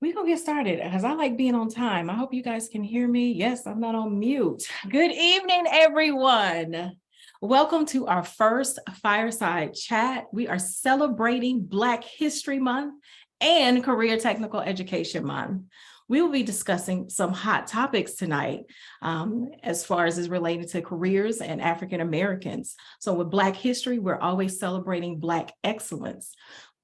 We're going to get started because I like being on time. I hope you guys can hear me. Yes, I'm not on mute. Good evening, everyone. Welcome to our first fireside chat. We are celebrating Black History Month and Career Technical Education Month. We will be discussing some hot topics tonight as far as is related to careers and African Americans. So with Black history, we're always celebrating Black excellence.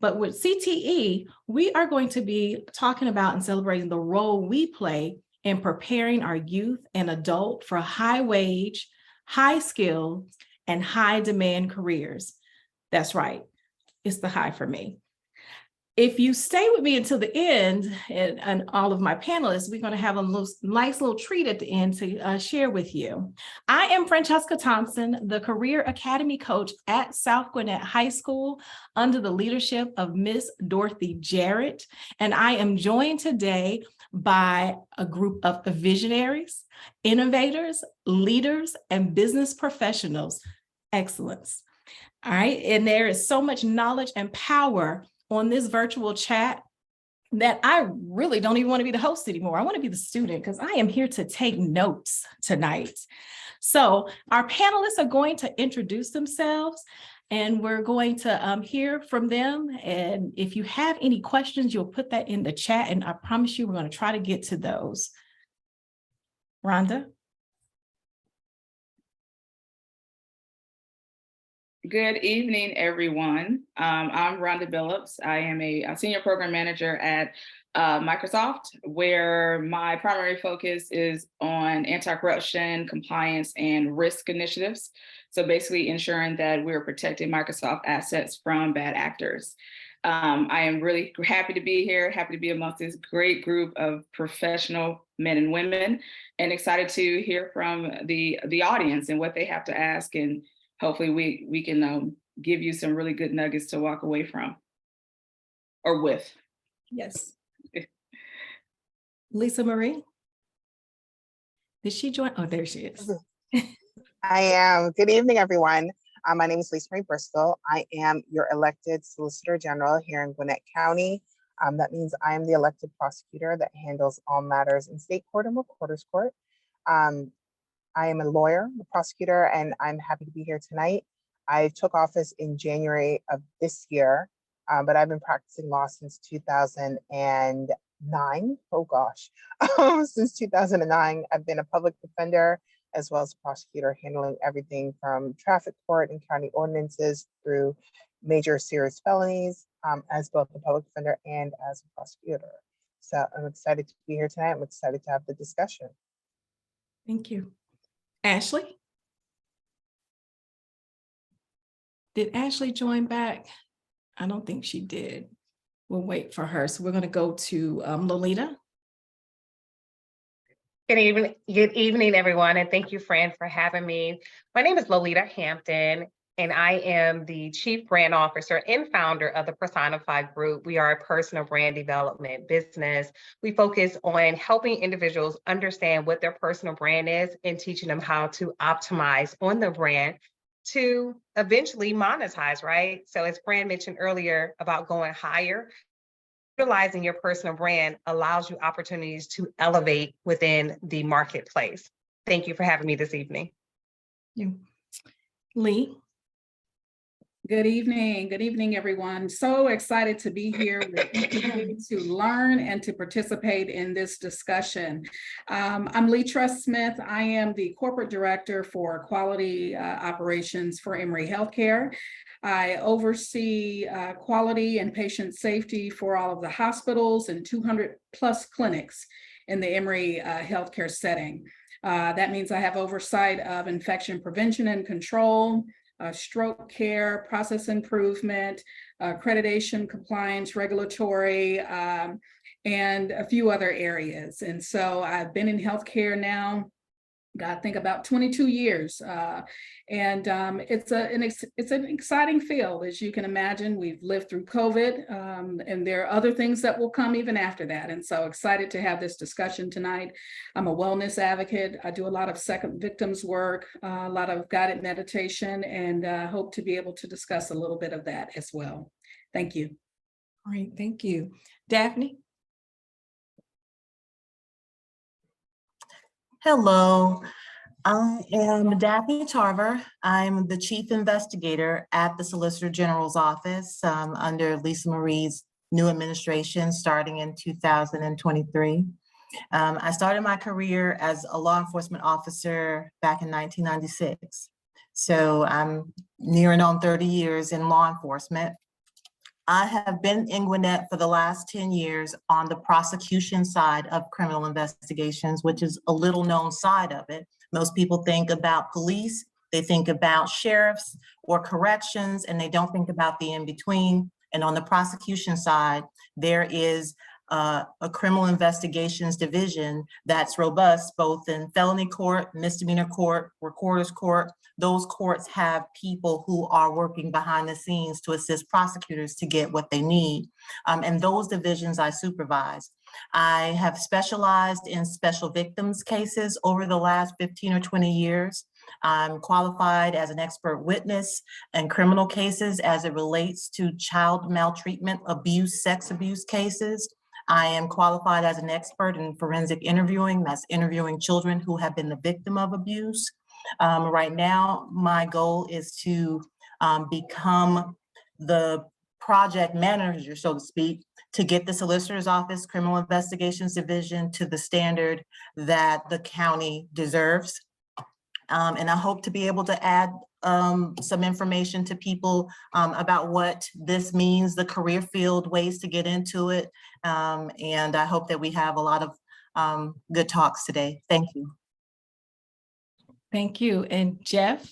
But with CTE, we are going to be talking about and celebrating the role we play in preparing our youth and adult for high wage, high skill, and high demand careers. That's right. It's the high for me. If you stay with me until the end, and all of my panelists, we're going to have a nice little treat at the end to share with you. I am Francesca Thompson, the Career Academy Coach at South Gwinnett High School under the leadership of Miss Dorothy Jarrett. And I am joined today by a group of visionaries, innovators, leaders, and business professionals. Excellence. All right. And there is so much knowledge and power on this virtual chat that I really don't even want to be the host anymore. I want to be the student because I am here to take notes tonight. So our panelists are going to introduce themselves and we're going to hear from them. And if you have any questions, you'll put that in the chat and I promise you we're going to try to get to those. Rhonda? Good evening, everyone. I'm Rhonda Billups. I am a senior program manager at Microsoft, where my primary focus is on anti-corruption, compliance, and risk initiatives. So basically ensuring that we're protecting Microsoft assets from bad actors. I am really happy to be here, happy to be amongst this great group of professional men and women, and excited to hear from the audience and what they have to ask, and hopefully we can give you some really good nuggets to walk away from or with. Yes. Lisa Marie? Did she join? Oh, there she is. I am. Good evening, everyone. My name is Lisa Marie Bristol. I am your elected Solicitor General here in Gwinnett County. That means I am the elected prosecutor that handles all matters in state court and recorder's court. I am a lawyer, a prosecutor, and I'm happy to be here tonight. I took office in January of this year, but I've been practicing law since 2009. Oh gosh, since 2009, I've been a public defender as well as a prosecutor, handling everything from traffic court and county ordinances through major serious felonies as both a public defender and as a prosecutor. So I'm excited to be here tonight. I'm excited to have the discussion. Thank you. Ashley? Did Ashley join back? I don't think she did. We'll wait for her. So we're going to go to Lolita. Good evening, everyone, and thank you, Fran, for having me. My name is Lolita Hampton, and I am the Chief Brand Officer and founder of the Personified Group. We are a personal brand development business. We focus on helping individuals understand what their personal brand is and teaching them how to optimize on the brand to eventually monetize, right? So as Fran mentioned earlier about going higher, utilizing your personal brand allows you opportunities to elevate within the marketplace. Thank you for having me this evening. Lee? Good evening, everyone. So excited to be here with you to learn and to participate in this discussion. I'm Lee Truss Smith. I am the Corporate Director for Quality Operations for Emory Healthcare. I oversee quality and patient safety for all of the hospitals and 200 plus clinics in the Emory healthcare setting. That means I have oversight of infection prevention and control, stroke care, process improvement, accreditation, compliance, regulatory, and a few other areas. And so I've been in healthcare now, I think about 22 years. It's an exciting field, as you can imagine. We've lived through COVID, and there are other things that will come even after that. And so excited to have this discussion tonight. I'm a wellness advocate. I do a lot of second victims work, a lot of guided meditation, and hope to be able to discuss a little bit of that as well. Thank you. All right, thank you. Daphne? Hello, I am Daphne Tarver. I'm the Chief Investigator at the Solicitor General's Office under Lisa Marie's new administration starting in 2023. I started my career as a law enforcement officer back in 1996. So I'm nearing on 30 years in law enforcement. I have been in Gwinnett for the last 10 years on the prosecution side of criminal investigations, which is a little known side of it. Most people think about police, they think about sheriffs or corrections, and they don't think about the in-between. And on the prosecution side, there is a criminal investigations division that's robust, both in felony court, misdemeanor court, recorder's court. Those courts have people who are working behind the scenes to assist prosecutors to get what they need. And those divisions I supervise. I have specialized in special victims cases over the last 15 or 20 years. I'm qualified as an expert witness in criminal cases as it relates to child maltreatment, abuse, sex abuse cases. I am qualified as an expert in forensic interviewing, that's interviewing children who have been the victim of abuse. Right now, my goal is to become the project manager, so to speak, to get the Solicitor's Office Criminal Investigations Division to the standard that the county deserves. And I hope to be able to add some information to people about what this means, the career field, ways to get into it. And I hope that we have a lot of good talks today. Thank you. Thank you. And Jeff?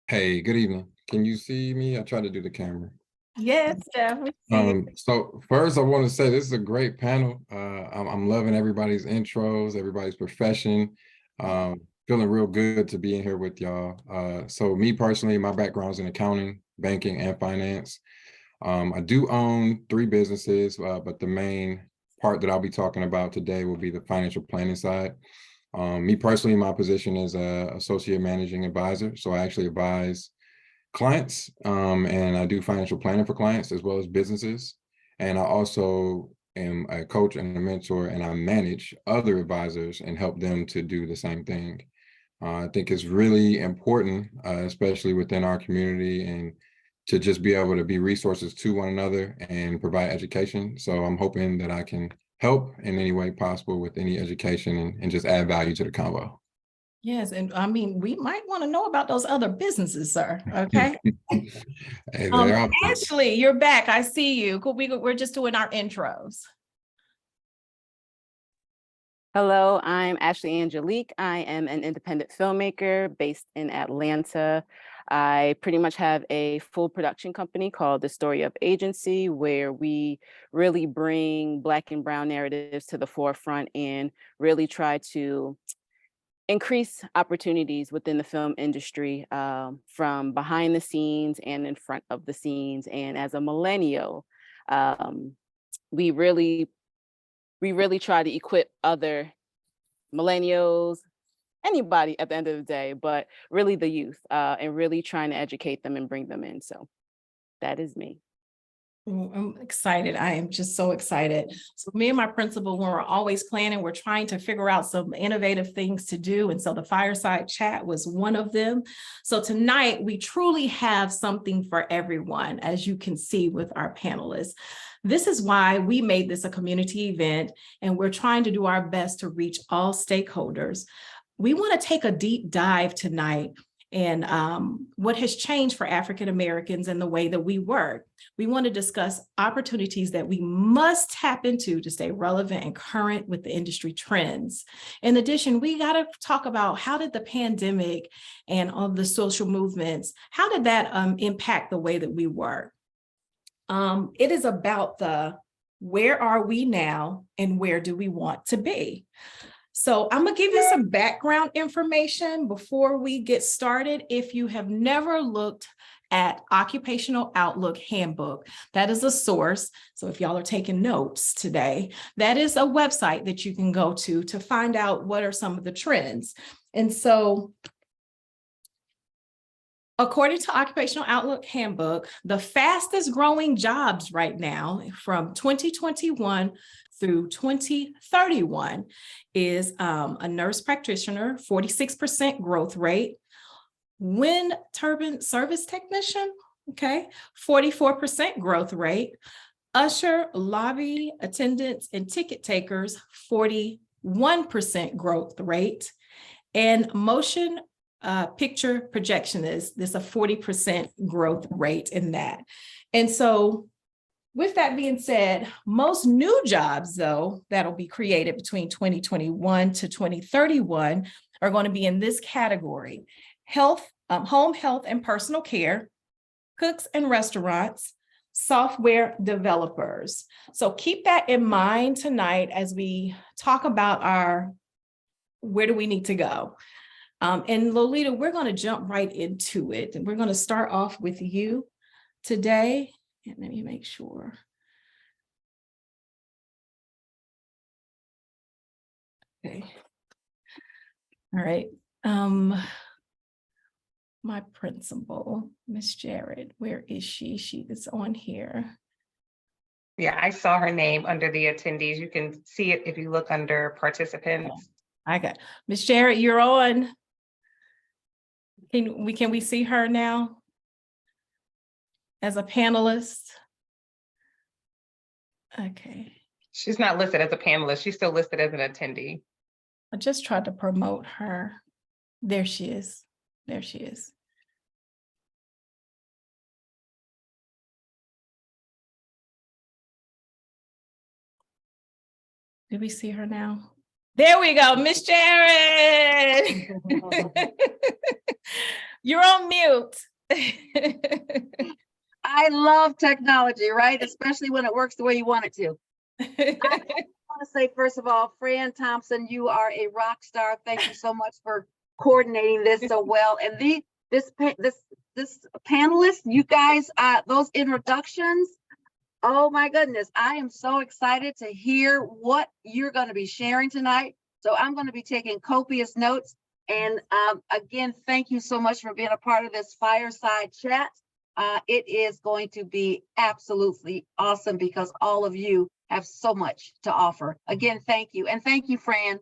Hey, good evening. Can you see me? I tried to do the camera. Yes, Jeff. we see you. So first I want to say this is a great panel. I'm loving everybody's intros, everybody's profession. Feeling real good to be in here with y'all. So me personally, my background is in accounting, banking, and finance. I do own 3 businesses, but the main part that I'll be talking about today will be the financial planning side. Me personally, my position is a associate managing advisor. So I actually advise clients and I do financial planning for clients as well as businesses. And I also am a coach and a mentor, and I manage other advisors and help them to do the same thing. I think it's really important, especially within our community, and to just be able to be resources to one another and provide education. So I'm hoping that I can help in any way possible with any education and just add value to the convo. Yes, and I mean, we might want to know about those other businesses, sir. Okay. Hey, they're out there. Ashley, you're back. I see you. Cool. We're just doing our intros. Hello, I'm Ashley Angelique. I am an independent filmmaker based in Atlanta. I pretty much have a full production company called The Story Up Agency, where we really bring Black and Brown narratives to the forefront and really try to increase opportunities within the film industry, from behind the scenes and in front of the scenes. And as a millennial, we really try to equip other millennials, anybody at the end of the day, but really the youth, and really trying to educate them and bring them in. So that is me. I'm excited. I am just so excited. So me and my principal, when we're always planning, we're trying to figure out some innovative things to do. And so the fireside chat was one of them. So tonight we truly have something for everyone, as you can see with our panelists. This is why we made this a community event, and we're trying to do our best to reach all stakeholders. We want to take a deep dive tonight and what has changed for African Americans and the way that we work. We want to discuss opportunities that we must tap into to stay relevant and current with the industry trends. In addition, we got to talk about how did the pandemic and all the social movements, how did that impact the way that we work? It is about the where are we now and where do we want to be? So I'm gonna give you some background information before we get started. If you have never looked at Occupational Outlook Handbook, that is a source. So if y'all are taking notes today, that is a website that you can go to find out what are some of the trends. And so According to Occupational Outlook Handbook, the fastest growing jobs right now from 2021 through 2031 is a nurse practitioner, 46% growth rate. Wind turbine service technician, okay, 44% growth rate. Usher, lobby attendants, and ticket takers, 41% growth rate. And motion picture projectionist, there's a 40% growth rate in that. And so with that being said, most new jobs, though, that'll be created between 2021 to 2031 are going to be in this category: health, home health and personal care, cooks and restaurants, software developers. So keep that in mind tonight as we talk about where do we need to go. And Lolita, we're going to jump right into it. And we're going to start off with you today. And let me make sure. Okay. All right. My principal, Miss Jarrett, where is she? She is on here. Yeah, I saw her name under the attendees. You can see it if you look under participants. I got Miss Jarrett, you're on. Can we see her now as a panelist? Okay. She's not listed as a panelist. She's still listed as an attendee. I just tried to promote her. There she is. There she is. Did we see her now? There we go, Miss Jarrett. You're on mute. I love technology, right? Especially when it works the way you want it to. I want to say, first of all, Fran Thompson, you are a rock star. Thank you so much for coordinating this so well. And this panelist, you guys, those introductions, oh my goodness, I am so excited to hear what you're going to be sharing tonight. So I'm going to be taking copious notes. And again, thank you so much for being a part of this fireside chat. It is going to be absolutely awesome because all of you have so much to offer. Again, thank you. And thank you, Fran.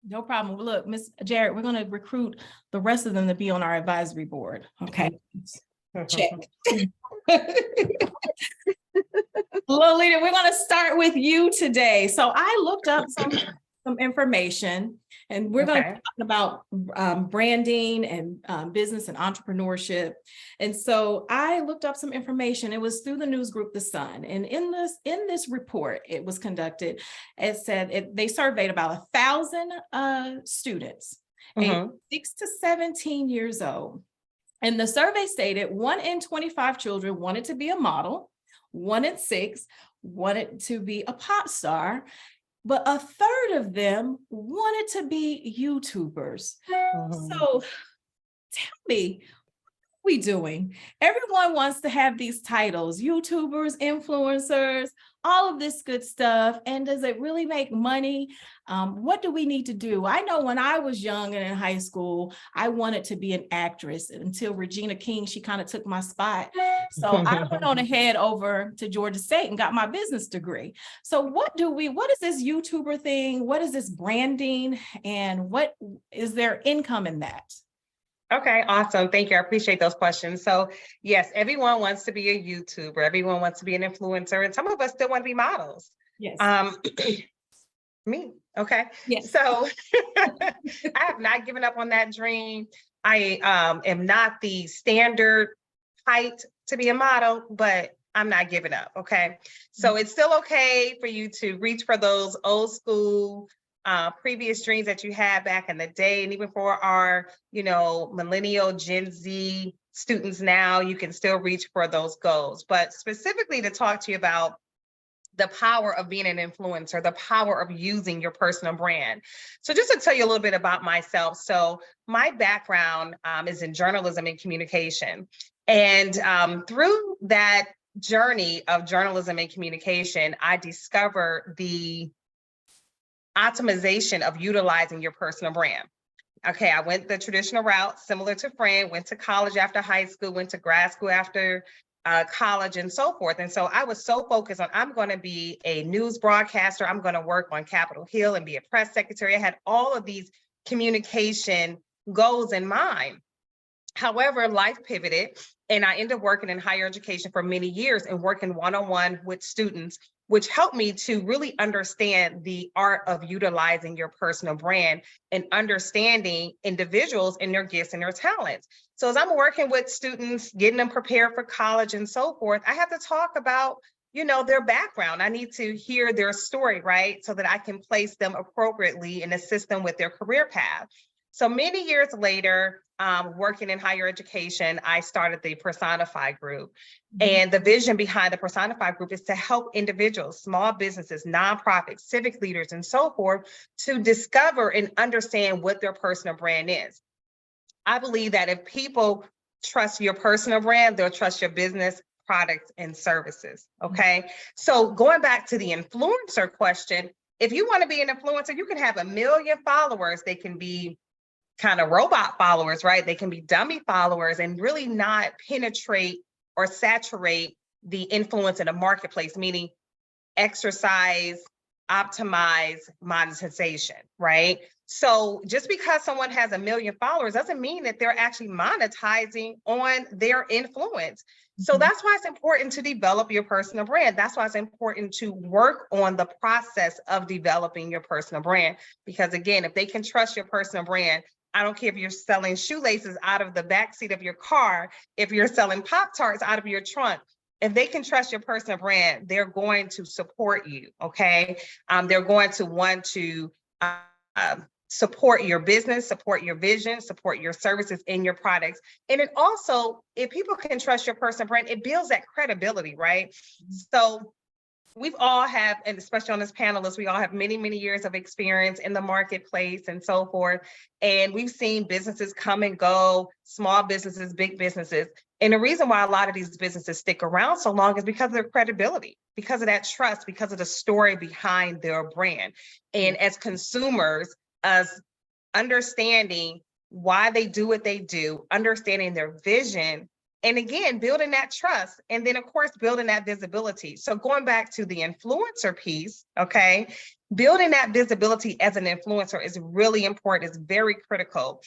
No problem. Look, Miss Jarrett, we're going to recruit the rest of them to be on our advisory board. Okay. Check. Lolita, we're going to start with you today. So I looked up some information, and we're going to talk about branding and business and entrepreneurship. And so I looked up some information. It was through the news group The Sun. And in this report, it was conducted. It said they surveyed about 1,000 students, aged 6 to 17 years old. And the survey stated 1 in 25 children wanted to be a model, 1 in 6 wanted to be a pop star, but a third of them wanted to be YouTubers. So tell me, what are we doing? Everyone wants to have these titles, YouTubers, influencers, all of this good stuff. And does it really make money? What do we need to do? I know when I was young and in high school, I wanted to be an actress until Regina King, she kind of took my spot. So I went on ahead over to Georgia State and got my business degree. So what is this YouTuber thing? What is this branding? And what is their income in that? Okay, awesome. Thank you. I appreciate those questions. So yes, everyone wants to be a YouTuber. Everyone wants to be an influencer. And some of us still want to be models. Yes. Me. Okay. Yes. So I have not given up on that dream. I am not the standard height to be a model, but I'm not giving up. Okay. So it's still okay for you to reach for those old school previous dreams that you had back in the day. And even for our, millennial Gen Z students now, you can still reach for those goals. But specifically to talk to you about the power of being an influencer, the power of using your personal brand. So just to tell you a little bit about myself. So my background is in journalism and communication. And through that journey of journalism and communication, I discovered the optimization of utilizing your personal brand. Okay, I went the traditional route, similar to Fran, went to college after high school, went to grad school after college and so forth. And so I was so focused on, I'm going to be a news broadcaster. I'm going to work on Capitol Hill and be a press secretary. I had all of these communication goals in mind. However, life pivoted and I ended up working in higher education for many years and working one-on-one with students, which helped me to really understand the art of utilizing your personal brand and understanding individuals and their gifts and their talents. So as I'm working with students, getting them prepared for college and so forth, I have to talk about, you know, their background. I need to hear their story, right? So that I can place them appropriately and assist them with their career path. So many years later, working in higher education, I started the Personify Group. And the vision behind the Personify Group is to help individuals, small businesses, nonprofits, civic leaders, and so forth, to discover and understand what their personal brand is. I believe that if people trust your personal brand, they'll trust your business, products, and services, okay? So going back to the influencer question, if you wanna be an influencer, you can have 1 million followers. They can be kind of robot followers, right? They can be dummy followers and really not penetrate or saturate the influence in the marketplace, meaning exercise, optimize monetization, right? So just because someone has 1 million followers doesn't mean that they're actually monetizing on their influence. So that's why it's important to develop your personal brand. That's why it's important to work on the process of developing your personal brand. Because again, if they can trust your personal brand, I don't care if you're selling shoelaces out of the backseat of your car, if you're selling Pop-Tarts out of your trunk, if they can trust your personal brand, they're going to support you, okay? They're going to want to support your business, support your vision, support your services and your products. And it also, if people can trust your personal brand, it builds that credibility, right? So we've all have, and especially on this panelist, we all have many, many years of experience in the marketplace and so forth. And we've seen businesses come and go, small businesses, big businesses. And the reason why a lot of these businesses stick around so long is because of their credibility, because of that trust, because of the story behind their brand. And as consumers, as understanding why they do what they do, understanding their vision, and again, building that trust, and then of course, building that visibility. So going back to the influencer piece, okay, building that visibility as an influencer is really important, it's very critical.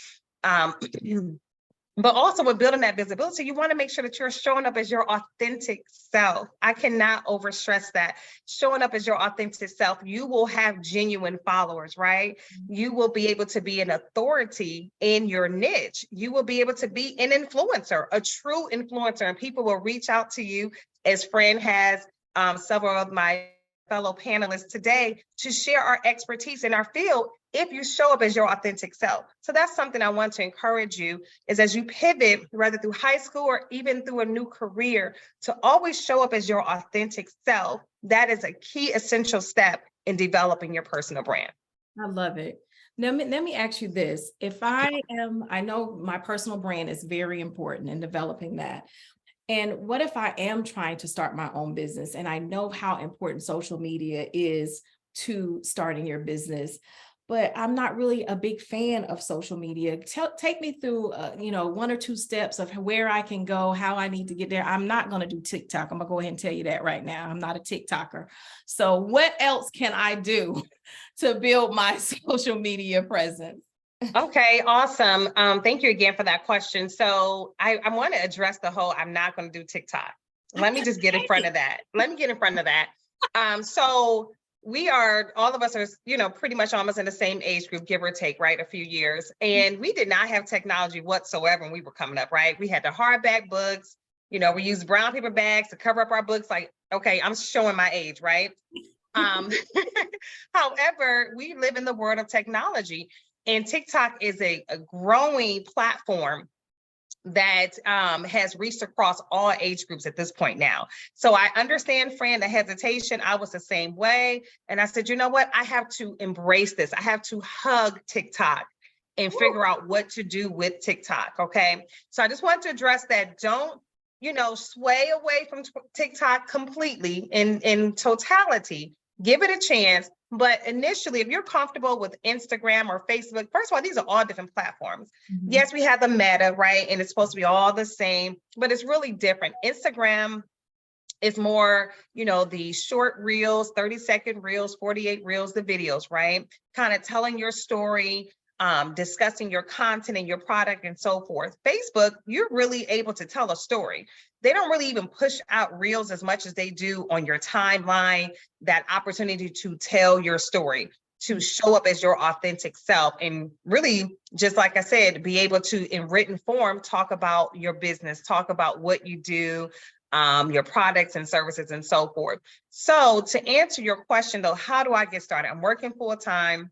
But also with building that visibility, you want to make sure that you're showing up as your authentic self. I cannot overstress that. Showing up as your authentic self, you will have genuine followers, right? You will be able to be an authority in your niche. You will be able to be an influencer, a true influencer, and people will reach out to you, as Fran has several of my fellow panelists today, to share our expertise in our field if you show up as your authentic self. So that's something I want to encourage you, is as you pivot, whether through high school or even through a new career, to always show up as your authentic self. That is a key essential step in developing your personal brand. I love it. Now, let me ask you this. If I know my personal brand is very important in developing that. And what if I am trying to start my own business and I know how important social media is to starting your business, but I'm not really a big fan of social media? Take me through, 1 or 2 steps of where I can go, how I need to get there. I'm not going to do TikTok. I'm going to go ahead and tell you that right now. I'm not a TikToker. So what else can I do to build my social media presence? Okay, awesome. Thank you again for that question. So I want to address the whole, I'm not going to do TikTok. Let me just get in front of that. So we are, all of us are, pretty much almost in the same age group, give or take, right? A few years. And we did not have technology whatsoever when we were coming up, right? We had the hardback books, we used brown paper bags to cover up our books. Like, okay, I'm showing my age, right? However, we live in the world of technology, and TikTok is a growing platform that has reached across all age groups at this point now. So I understand, Fran, the hesitation. I was the same way. And I said, you know what? I have to embrace this. I have to hug TikTok and figure out what to do with TikTok, okay? So I just want to address that. Don't, sway away from TikTok completely in totality, give it a chance. But initially, if you're comfortable with Instagram or Facebook, first of all, these are all different platforms. Mhm. Yes, we have the Meta, right? And it's supposed to be all the same, but it's really different. Instagram is more, the short reels, 30-second reels, 48 reels, the videos, right? Kind of telling your story, discussing your content and your product and so forth. Facebook, you're really able to tell a story. They don't really even push out reels as much as they do on your timeline, that opportunity to tell your story, to show up as your authentic self, and really, just like I said, be able to, in written form, talk about your business, talk about what you do, your products and services and so forth. So to answer your question though, how do I get started? I'm working full-time.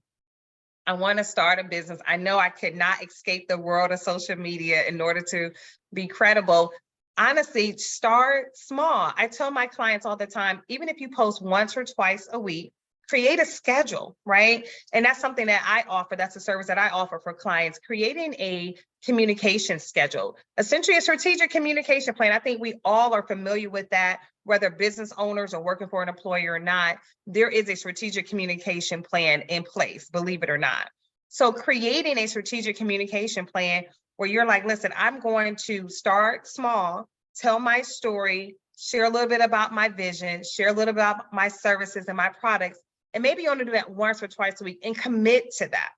I want to start a business. I know I could not escape the world of social media in order to be credible. Honestly, start small. I tell my clients all the time, even if you post once or twice a week, create a schedule, right? And that's something that I offer. That's a service that I offer for clients, creating a communication schedule, essentially a strategic communication plan. I think we all are familiar with that, whether business owners are working for an employer or not. There is a strategic communication plan in place, believe it or not. So creating a strategic communication plan where you're like, listen, I'm going to start small, tell my story, share a little bit about my vision, share a little bit about my services and my products, and maybe only do that once or twice a week and commit to that.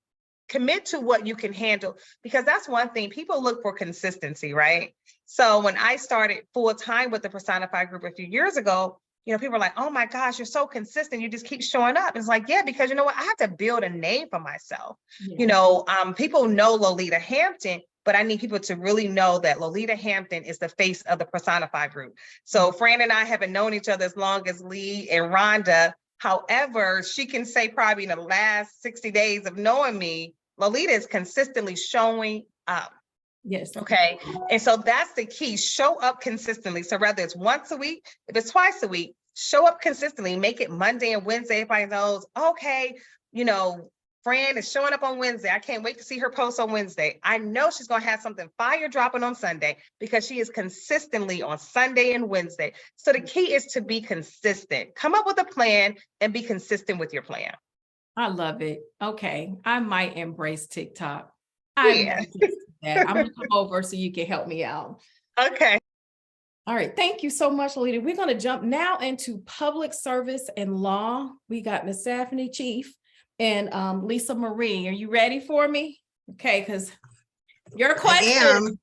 Commit to what you can handle, because that's one thing. People look for consistency, right? So when I started full-time with the Personified Group a few years ago, people were like, oh my gosh, you're so consistent. You just keep showing up. It's like, yeah, because you know what? I have to build a name for myself. Yeah. People know Lolita Hampton, but I need people to really know that Lolita Hampton is the face of the Personified Group. So Fran and I haven't known each other as long as Lee and Rhonda. However, she can say probably in the last 60 days of knowing me, Lolita is consistently showing up. Yes. Okay. And so that's the key. Show up consistently. So whether it's once a week, if it's twice a week, show up consistently. Make it Monday and Wednesday. Everybody knows, okay, Fran is showing up on Wednesday. I can't wait to see her post on Wednesday. I know she's going to have something fire dropping on Sunday, because she is consistently on Sunday and Wednesday. So the key is to be consistent. Come up with a plan and be consistent with your plan. I love it. Okay. I might embrace TikTok. Yeah. I'm going to come over so you can help me out. Okay. All right. Thank you so much, Lolita. We're going to jump now into public service and law. We got Miss Stephanie, Chief, and Lisa Marie. Are you ready for me? Okay, because your question. I am.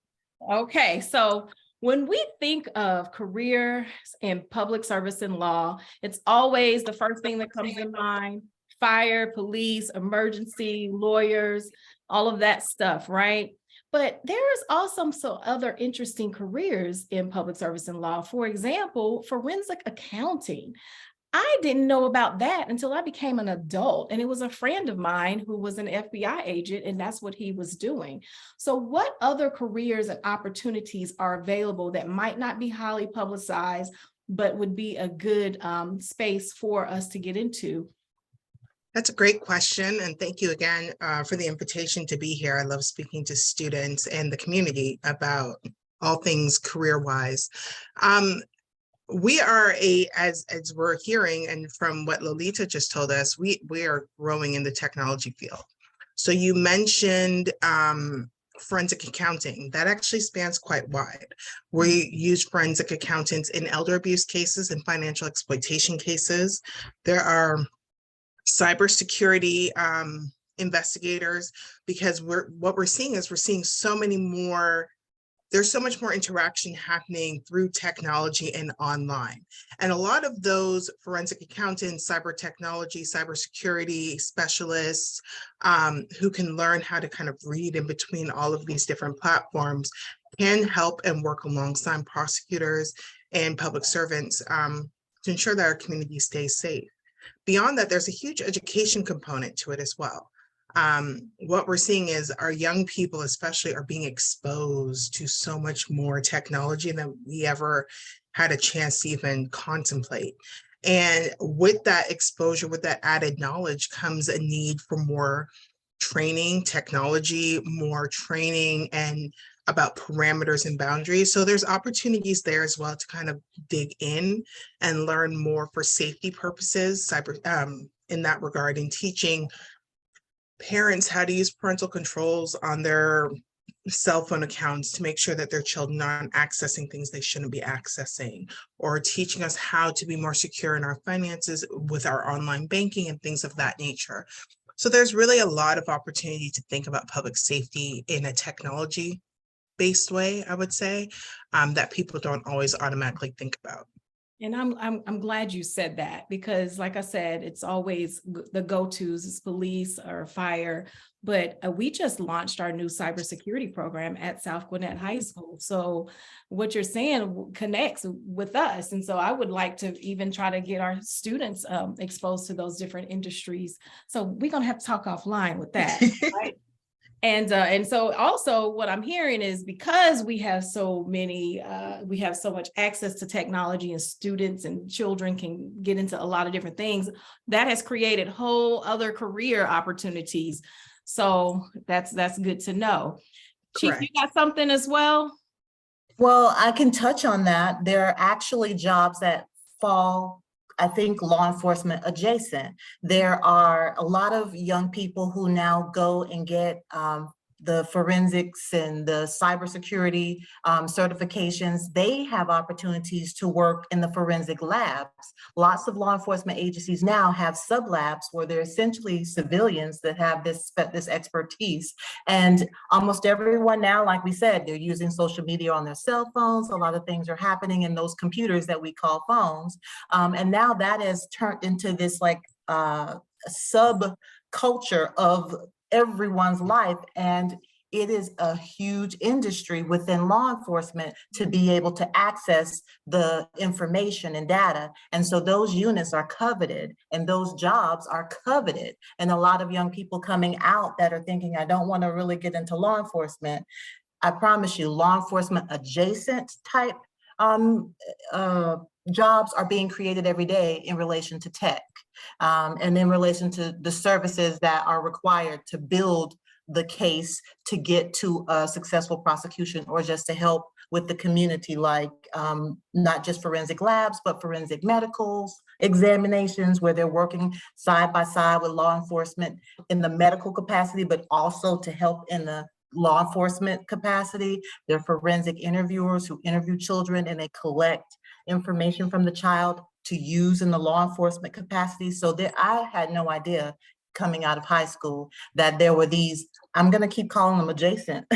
Okay, so when we think of careers in public service and law, it's always the first thing that comes to mind: fire, police, emergency, lawyers, all of that stuff, right? But there is also some other interesting careers in public service and law. For example, forensic accounting. I didn't know about that until I became an adult, and it was a friend of mine who was an FBI agent, and that's what he was doing. So what other careers and opportunities are available that might not be highly publicized, but would be a good space for us to get into? That's a great question. And thank you again for the invitation to be here. I love speaking to students and the community about all things career-wise. We are as we're hearing, and from what Lolita just told us, we are growing in the technology field. So you mentioned forensic accounting. That actually spans quite wide. We use forensic accountants in elder abuse cases and financial exploitation cases. There are cybersecurity investigators, because what we're seeing is we're seeing so many more. There's so much more interaction happening through technology and online. And a lot of those forensic accountants, cyber technology, cybersecurity specialists who can learn how to kind of read in between all of these different platforms can help and work alongside prosecutors and public servants to ensure that our community stays safe. Beyond that, there's a huge education component to it as well. What we're seeing is our young people especially are being exposed to so much more technology than we ever had a chance to even contemplate. And with that exposure, with that added knowledge comes a need for more training, technology, more training, and about parameters and boundaries. So there's opportunities there as well to kind of dig in and learn more for safety purposes, in that regard, in teaching parents how to use parental controls on their cell phone accounts to make sure that their children aren't accessing things they shouldn't be accessing, or teaching us how to be more secure in our finances with our online banking and things of that nature. So there's really a lot of opportunity to think about public safety in a technology-based way, I would say, that people don't always automatically think about. And I'm glad you said that, because like I said, it's always the go-tos is police or fire, but we just launched our new cybersecurity program at South Gwinnett High School. So what you're saying connects with us. And so I would like to even try to get our students exposed to those different industries. So we're gonna have to talk offline with that, right? And so also what I'm hearing is, because we have so many, we have so much access to technology, and students and children can get into a lot of different things, that has created whole other career opportunities. So that's good to know. Chief, you got something as well? Well, I can touch on that. There are actually jobs that fall, I think, law enforcement adjacent. There are a lot of young people who now go and get the forensics and the cybersecurity certifications. They have opportunities to work in the forensic labs. Lots of law enforcement agencies now have sub labs where they're essentially civilians that have this expertise. And almost everyone now, like we said, they're using social media on their cell phones. A lot of things are happening in those computers that we call phones. And now that has turned into this like subculture of everyone's life. And it is a huge industry within law enforcement to be able to access the information and data. And so those units are coveted and those jobs are coveted. And a lot of young people coming out that are thinking, I don't want to really get into law enforcement. I promise you, law enforcement adjacent type jobs are being created every day in relation to tech. And in relation to the services that are required to build the case to get to a successful prosecution, or just to help with the community, like not just forensic labs, but forensic medicals, examinations, where they're working side by side with law enforcement in the medical capacity, but also to help in the law enforcement capacity. They're forensic interviewers who interview children and they collect information from the child to use in the law enforcement capacity. So there, I had no idea coming out of high school that there were these, I'm gonna keep calling them adjacent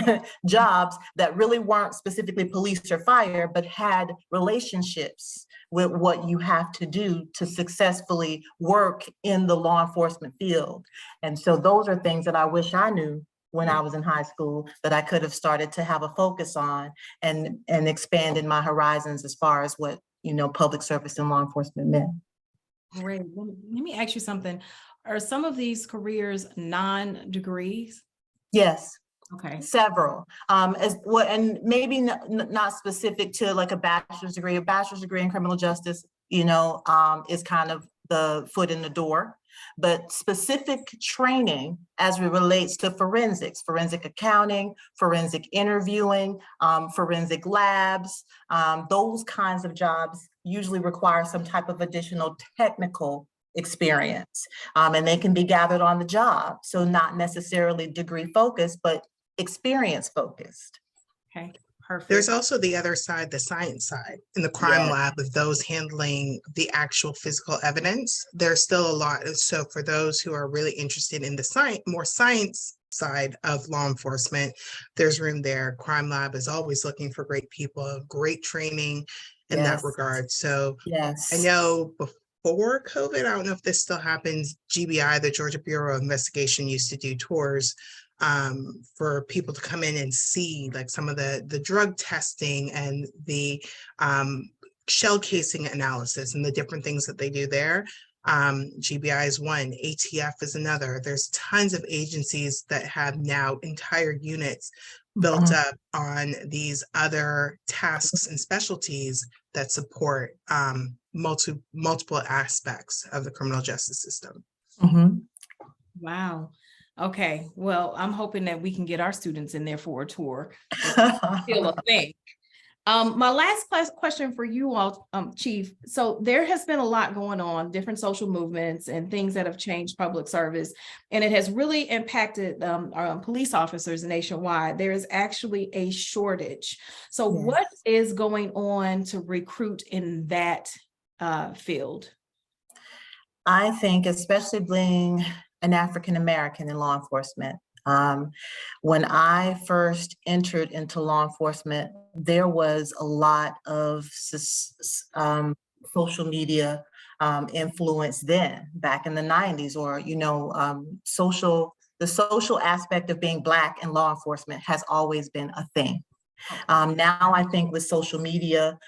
jobs that really weren't specifically police or fire, but had relationships with what you have to do to successfully work in the law enforcement field. And so those are things that I wish I knew when I was in high school, that I could have started to have a focus on and expanded my horizons as far as what, you know, public service and law enforcement meant. Great. Let me ask you something. Are some of these careers non-degrees? Yes. Okay. Several, as well, and maybe not specific to like a bachelor's degree. A bachelor's degree in criminal justice, you know, is kind of the foot in the door. But specific training as it relates to forensics, forensic accounting, forensic interviewing, forensic labs, those kinds of jobs usually require some type of additional technical experience, and they can be gathered on the job. So not necessarily degree focused, but experience focused. Okay. Perfect. There's also the other side, the science side, in the crime lab of those handling the actual physical evidence. There's still a lot. So for those who are really interested in the more science side of law enforcement, there's room there. Crime lab is always looking for great people, great training in that regard. So I know before COVID, I don't know if this still happens, GBI, the Georgia Bureau of Investigation, used to do tours for people to come in and see like some of the drug testing and the shell casing analysis and the different things that they do there. GBI is one, ATF is another. There's tons of agencies that have now entire units built up on these other tasks and specialties that support multiple aspects of the criminal justice system. Wow. Okay, well, I'm hoping that we can get our students in there for a tour. Still a thing. My last question for you all, Chief. So there has been a lot going on, different social movements and things that have changed public service, and it has really impacted our police officers nationwide. There is actually a shortage. So Yes. what is going on to recruit in that field? I think, especially being an African-American in law enforcement, when I first entered into law enforcement, there was a lot of social media influence then, back in the 90s, or, the social aspect of being Black in law enforcement has always been a thing. Now I think with social media,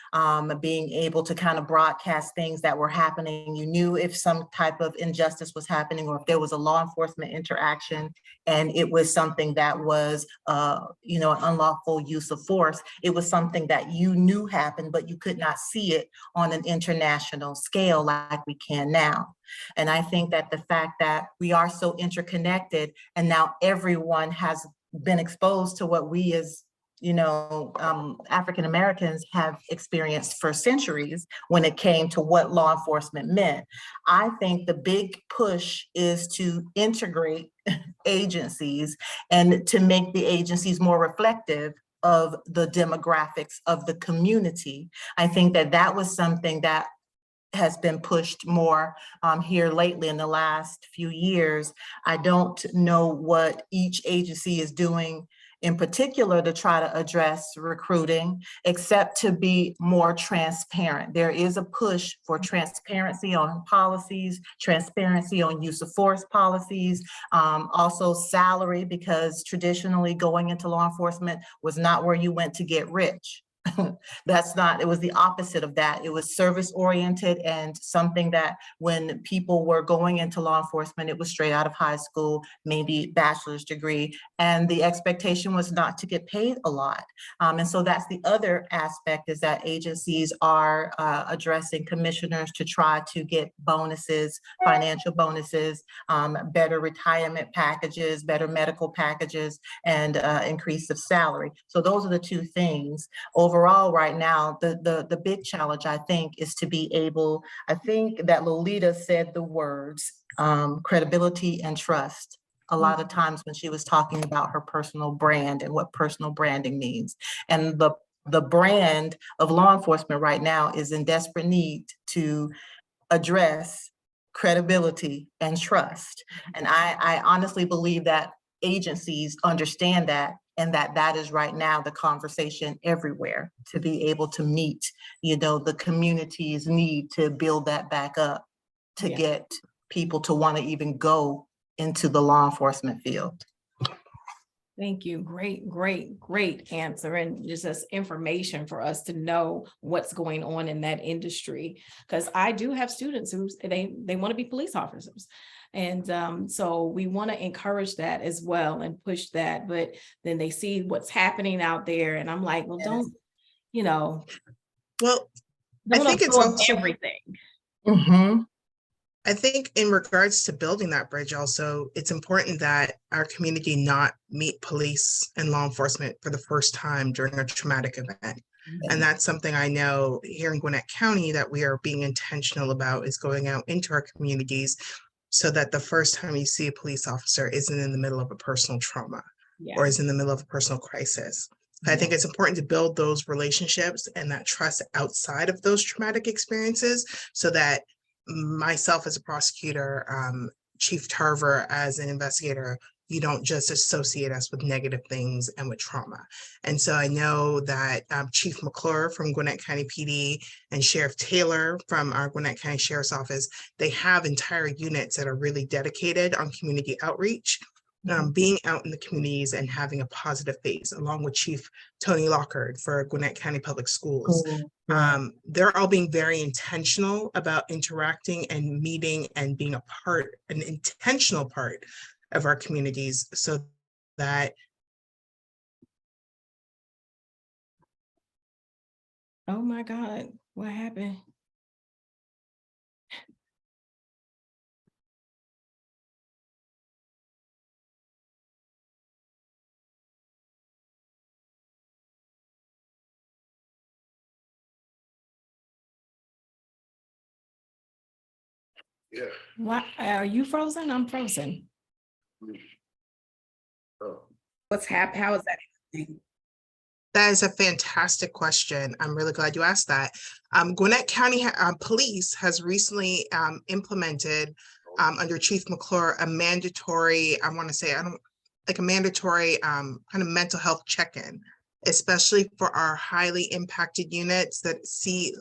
being able to kind of broadcast things that were happening, you knew if some type of injustice was happening or if there was a law enforcement interaction and it was something that was, an unlawful use of force, it was something that you knew happened, but you could not see it on an international scale like we can now. And I think that the fact that we are so interconnected and now everyone has been exposed to what we as African Americans have experienced for centuries when it came to what law enforcement meant. I think the big push is to integrate agencies and to make the agencies more reflective of the demographics of the community. I think that that was something that has been pushed more here lately in the last few years. I don't know what each agency is doing in particular to try to address recruiting, except to be more transparent. There is a push for transparency on policies, transparency on use of force policies, also salary, because traditionally going into law enforcement was not where you went to get rich. It was the opposite of that. It was service oriented and something that when people were going into law enforcement, it was straight out of high school, maybe bachelor's degree, and the expectation was not to get paid a lot. And so that's the other aspect, is that agencies are addressing commissioners to try to get bonuses, financial bonuses, better retirement packages, better medical packages, and increase of salary. So those are the two things. Overall, right now, the big challenge, I think, is to be able, I think that Lolita said the words, credibility and trust a lot of times when she was talking about her personal brand and what personal branding means. And the brand of law enforcement right now is in desperate need to address credibility and trust. And I honestly believe that agencies understand that, and that is right now the conversation everywhere, to be able to meet, the community's need to build that back up, to get people to want to even go into the law enforcement field. Thank you. Great answer. And just as information for us to know what's going on in that industry. Because I do have students who they want to be police officers. And so we want to encourage that as well and push that. But then they see what's happening out there. And I'm like, well, don't, Well, I think it's also everything. Mm-hmm. I think in regards to building that bridge also, it's important that our community not meet police and law enforcement for the first time during a traumatic event. And that's something I know here in Gwinnett County that we are being intentional about, is going out into our communities so that the first time you see a police officer isn't in the middle of a personal trauma or is in the middle of a personal crisis. I think it's important to build those relationships and that trust outside of those traumatic experiences, so that myself as a prosecutor, Chief Tarver as an investigator, you don't just associate us with negative things and with trauma. And so I know that Chief McClure from Gwinnett County PD and Sheriff Taylor from our Gwinnett County Sheriff's Office, they have entire units that are really dedicated on community outreach, being out in the communities and having a positive face, along with Chief Tony Lockard for Gwinnett County Public Schools. They're all being very intentional about interacting and meeting and being an intentional part of our communities, so that. Oh my God, what happened? Yeah. Why, are you frozen? I'm frozen. Oh. How is that happening? That is a fantastic question. I'm really glad you asked that. Gwinnett County Police has recently implemented under Chief McClure a mandatory, I want to say, like a mandatory kind of mental health check-in, especially for our highly impacted units that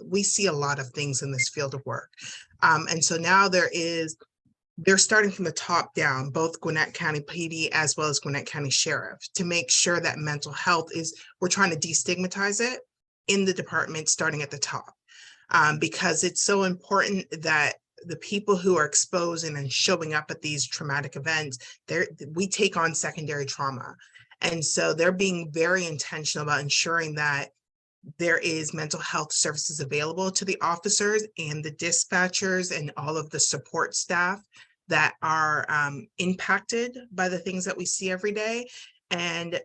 we see a lot of things in this field of work. And so now they're starting from the top down, both Gwinnett County PD as well as Gwinnett County Sheriff, to make sure that mental health we're trying to destigmatize it in the department starting at the top. Because it's so important that the people who are exposing and showing up at these traumatic events, we take on secondary trauma. And so they're being very intentional about ensuring that there is mental health services available to the officers and the dispatchers and all of the support staff that are impacted by the things that we see every day. And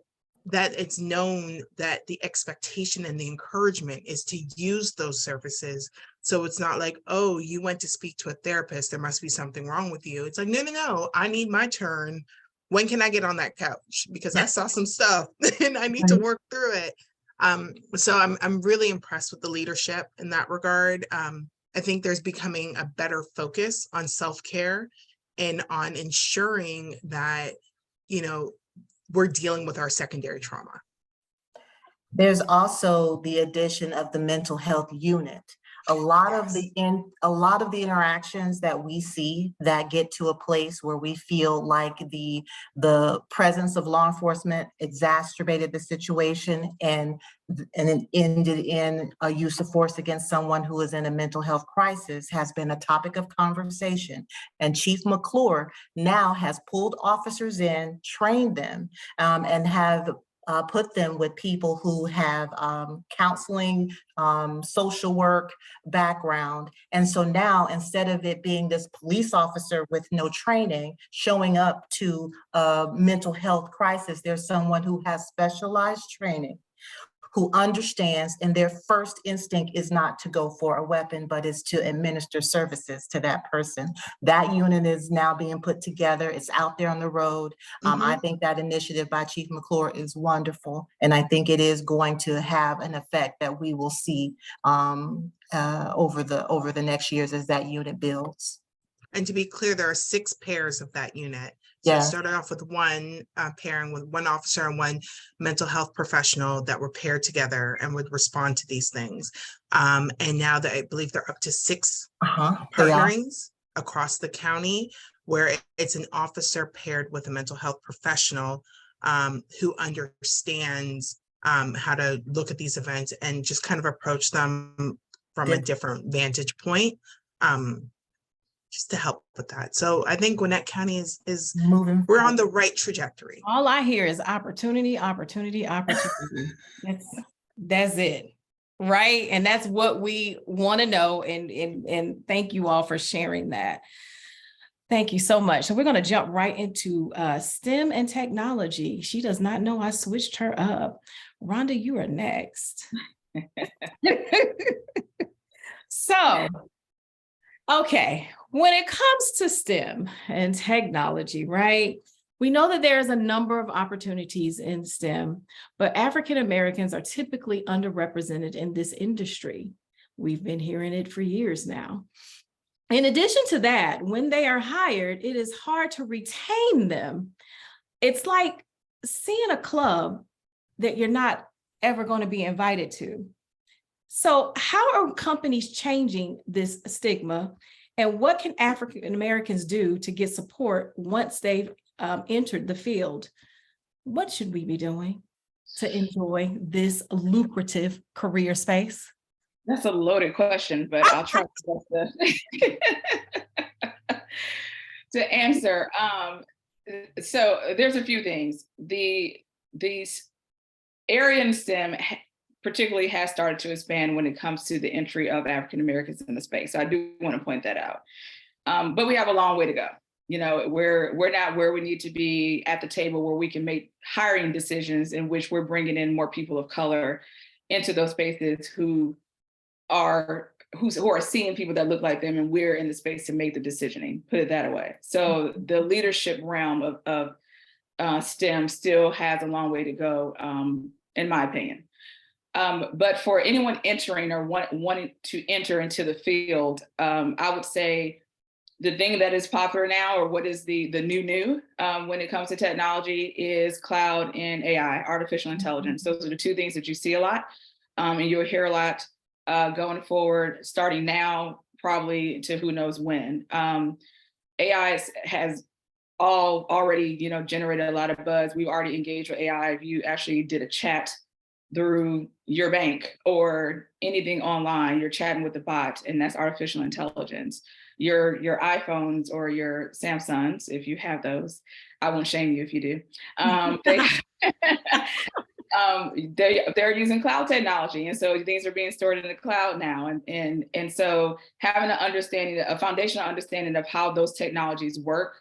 that it's known that the expectation and the encouragement is to use those services. So it's not like, oh, you went to speak to a therapist, there must be something wrong with you. It's like, no, I need my turn. When can I get on that couch? Because I saw some stuff and I need to work through it. So I'm really impressed with the leadership in that regard. I think there's becoming a better focus on self-care and on ensuring that, we're dealing with our secondary trauma. There's also the addition of the mental health unit. A lot of the interactions that we see that get to a place where we feel like the presence of law enforcement exacerbated the situation and it ended in a use of force against someone who is in a mental health crisis has been a topic of conversation. And Chief McClure now has pulled officers in, trained them, and have put them with people who have counseling, social work background. And so now, instead of it being this police officer with no training showing up to a mental health crisis, there's someone who has specialized training, who understands, and their first instinct is not to go for a weapon, but is to administer services to that person. That unit is now being put together. It's out there on the road. I think that initiative by Chief McClure is wonderful. And I think it is going to have an effect that we will see over the next years as that unit builds. And to be clear, there are 6 pairs of that unit. So it started off with one pairing with one officer and one mental health professional that were paired together and would respond to these things. And now that I believe they're up to 6 partnerings across the county, where it's an officer paired with a mental health professional who understands how to look at these events and just kind of approach them from a different vantage point. Just to help with that. So I think Gwinnett County is moving. We're on the right trajectory. All I hear is opportunity, opportunity, opportunity. That's it, right? And that's what we want to know. And thank you all for sharing that. Thank you so much. So we're going to jump right into STEM and technology. She does not know I switched her up. Rhonda, you are next. So, okay. When it comes to STEM and technology, right? We know that there's a number of opportunities in STEM, but African Americans are typically underrepresented in this industry. We've been hearing it for years now. In addition to that, when they are hired, it is hard to retain them. It's like seeing a club that you're not ever going to be invited to. So how are companies changing this stigma? And what can African Americans do to get support once they've entered the field? What should we be doing to enjoy this lucrative career space? That's a loaded question, but I'll try to answer. So there's a few things. These area in STEM particularly has started to expand when it comes to the entry of African Americans in the space. So I do want to point that out. But we have a long way to go. We're not where we need to be at the table where we can make hiring decisions in which we're bringing in more people of color into those spaces who are who are seeing people that look like them, and we're in the space to make the decisioning, put it that way. So the leadership realm of STEM still has a long way to go, in my opinion. But for anyone entering or wanting to enter into the field, I would say the thing that is popular now, or what is the new when it comes to technology, is cloud and AI, artificial intelligence. Those are the two things that you see a lot, and you'll hear a lot going forward, starting now, probably to who knows when. AI has already, generated a lot of buzz. We've already engaged with AI. If you actually did a chat through your bank or anything online, you're chatting with the bot, and that's artificial intelligence. Your iPhones or your Samsungs, if you have those, I won't shame you if you do. They're using cloud technology, and so things are being stored in the cloud now. And so having a foundational understanding of how those technologies work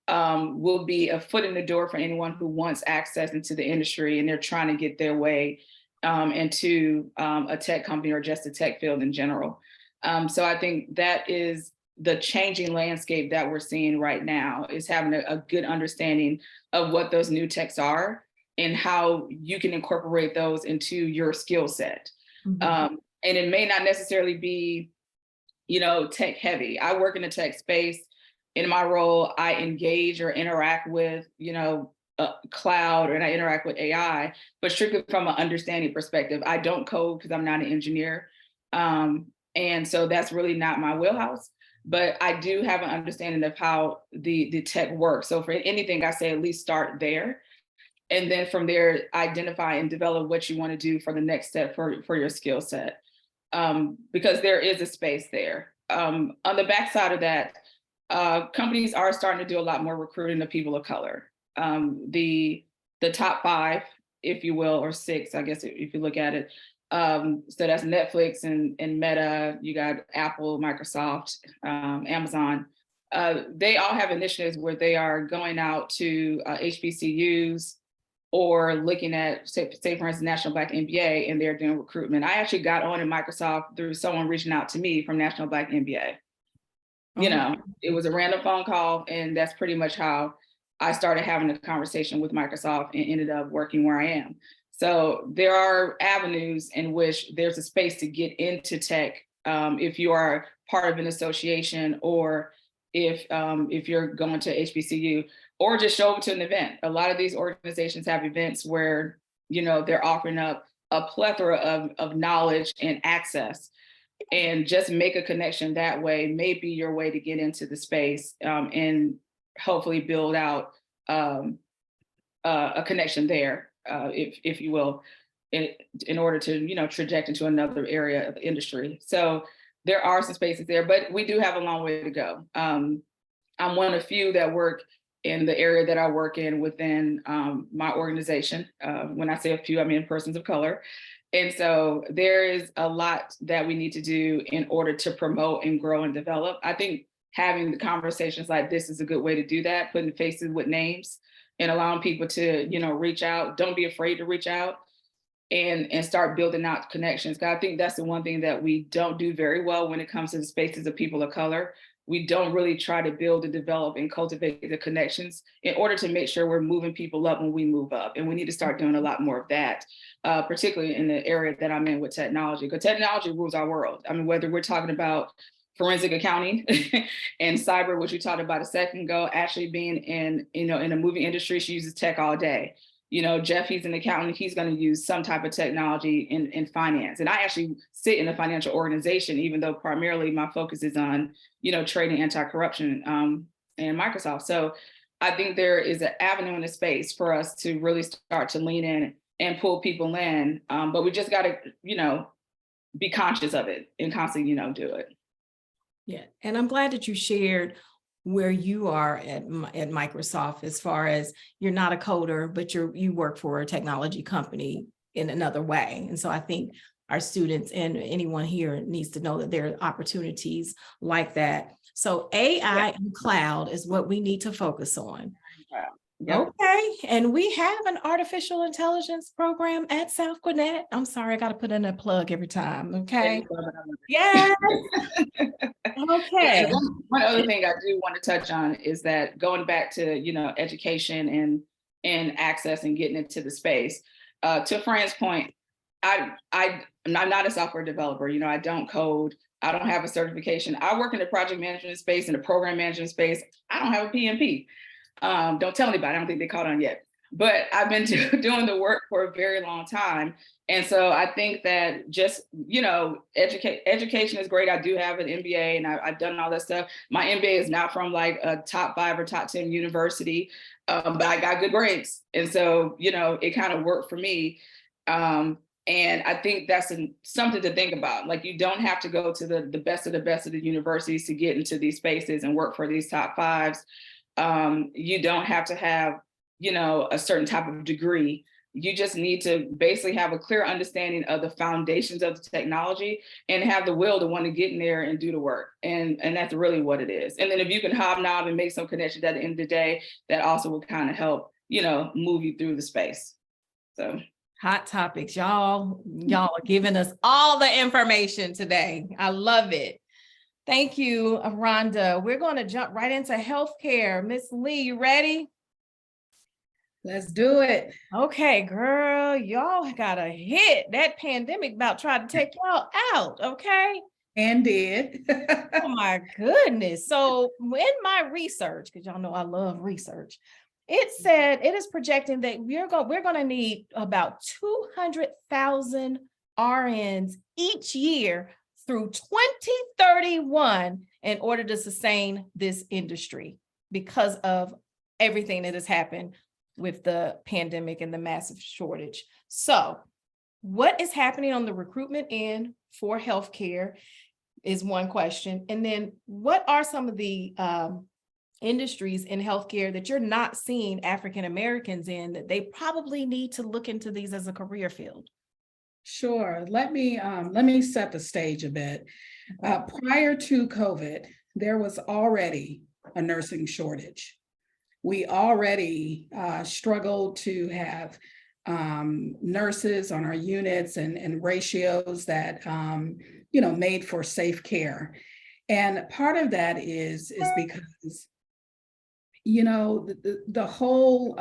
will be a foot in the door for anyone who wants access into the industry and they're trying to get their way into a tech company or just the tech field in general. So I think that is the changing landscape that we're seeing right now, is having a good understanding of what those new techs are and how you can incorporate those into your skill set. And it may not necessarily be, tech heavy. I work in the tech space. In my role, I engage or interact with, cloud, and I interact with AI, but strictly from an understanding perspective. I don't code because I'm not an engineer. And so that's really not my wheelhouse, but I do have an understanding of how the tech works. So for anything, I say at least start there. And then from there, identify and develop what you want to do for the next step for your skill set, because there is a space there. On the backside of that, companies are starting to do a lot more recruiting of people of color. The top 5, if you will, or 6, I guess, if you look at it. So that's Netflix and Meta, you got Apple, Microsoft, Amazon. They all have initiatives where they are going out to HBCUs or looking at, say for instance, National Black MBA, and they're doing recruitment. I actually got on in Microsoft through someone reaching out to me from National Black MBA. It was a random phone call, and that's pretty much how I started having a conversation with Microsoft and ended up working where I am. So there are avenues in which there's a space to get into tech if you are part of an association, or if you're going to HBCU, or just show up to an event. A lot of these organizations have events where, they're offering up a plethora of knowledge and access, and just make a connection that way may be your way to get into the space, and hopefully build out a connection there, if you will, in order to, traject into another area of the industry. So there are some spaces there, but we do have a long way to go. I'm one of few that work in the area that I work in within my organization. When I say a few, I mean persons of color. And so there is a lot that we need to do in order to promote and grow and develop. I think having the conversations like this is a good way to do that, putting faces with names and allowing people to, reach out. Don't be afraid to reach out and start building out connections. Because I think that's the one thing that we don't do very well when it comes to the spaces of people of color. We don't really try to build and develop and cultivate the connections in order to make sure we're moving people up when we move up. And we need to start doing a lot more of that, particularly in the area that I'm in with technology, because technology rules our world. I mean, whether we're talking about forensic accounting and cyber, which we talked about a second ago, actually being in the movie industry, she uses tech all day. Jeff, he's an accountant, he's going to use some type of technology in finance. And I actually sit in a financial organization, even though primarily my focus is on, trading, anti-corruption, and Microsoft. So I think there is an avenue in the space for us to really start to lean in and pull people in. But we just got to, be conscious of it and constantly, do it. Yeah, and I'm glad that you shared where you are at Microsoft, as far as you're not a coder, but you work for a technology company in another way. And so I think our students and anyone here needs to know that there are opportunities like that. So AI and cloud is what we need to focus on. Yep. Okay, and we have an artificial intelligence program at South Gwinnett. I'm sorry, I got to put in a plug every time. Okay. Yes. Okay. And one other thing I do want to touch on is that going back to, education and access and getting into the space. To Fran's point, I'm not a software developer. I don't code. I don't have a certification. I work in the project management space and the program management space. I don't have a PMP. Don't tell anybody. I don't think they caught on yet. But I've been doing the work for a very long time. And so I think that just, education is great. I do have an MBA and I've done all that stuff. My MBA is not from like a top 5 or top 10 university, but I got good grades. And so, it kind of worked for me. And I think that's something to think about. Like, you don't have to go to the best of the universities to get into these spaces and work for these top 5s. You don't have to have, a certain type of degree. You just need to basically have a clear understanding of the foundations of the technology and have the will to want to get in there and do the work. And that's really what it is. And then if you can hobnob and make some connections at the end of the day, that also will kind of help, move you through the space. So. Hot topics, y'all are giving us all the information today. I love it. Thank you, Rhonda. We're going to jump right into healthcare. Miss Lee, you ready? Let's do it. Okay, girl, y'all got a hit. That pandemic about tried to take y'all out, okay? And did. Oh my goodness. So in my research, because y'all know I love research, it said it is projecting that we're going to need about 200,000 RNs each year through 2031 in order to sustain this industry because of everything that has happened with the pandemic and the massive shortage. So what is happening on the recruitment end for healthcare is one question. And then what are some of the industries in healthcare that you're not seeing African Americans in that they probably need to look into these as a career field? Sure. Let me set the stage a bit. Prior to COVID, there was already a nursing shortage. We already struggled to have nurses on our units and ratios that made for safe care. And part of that is because the whole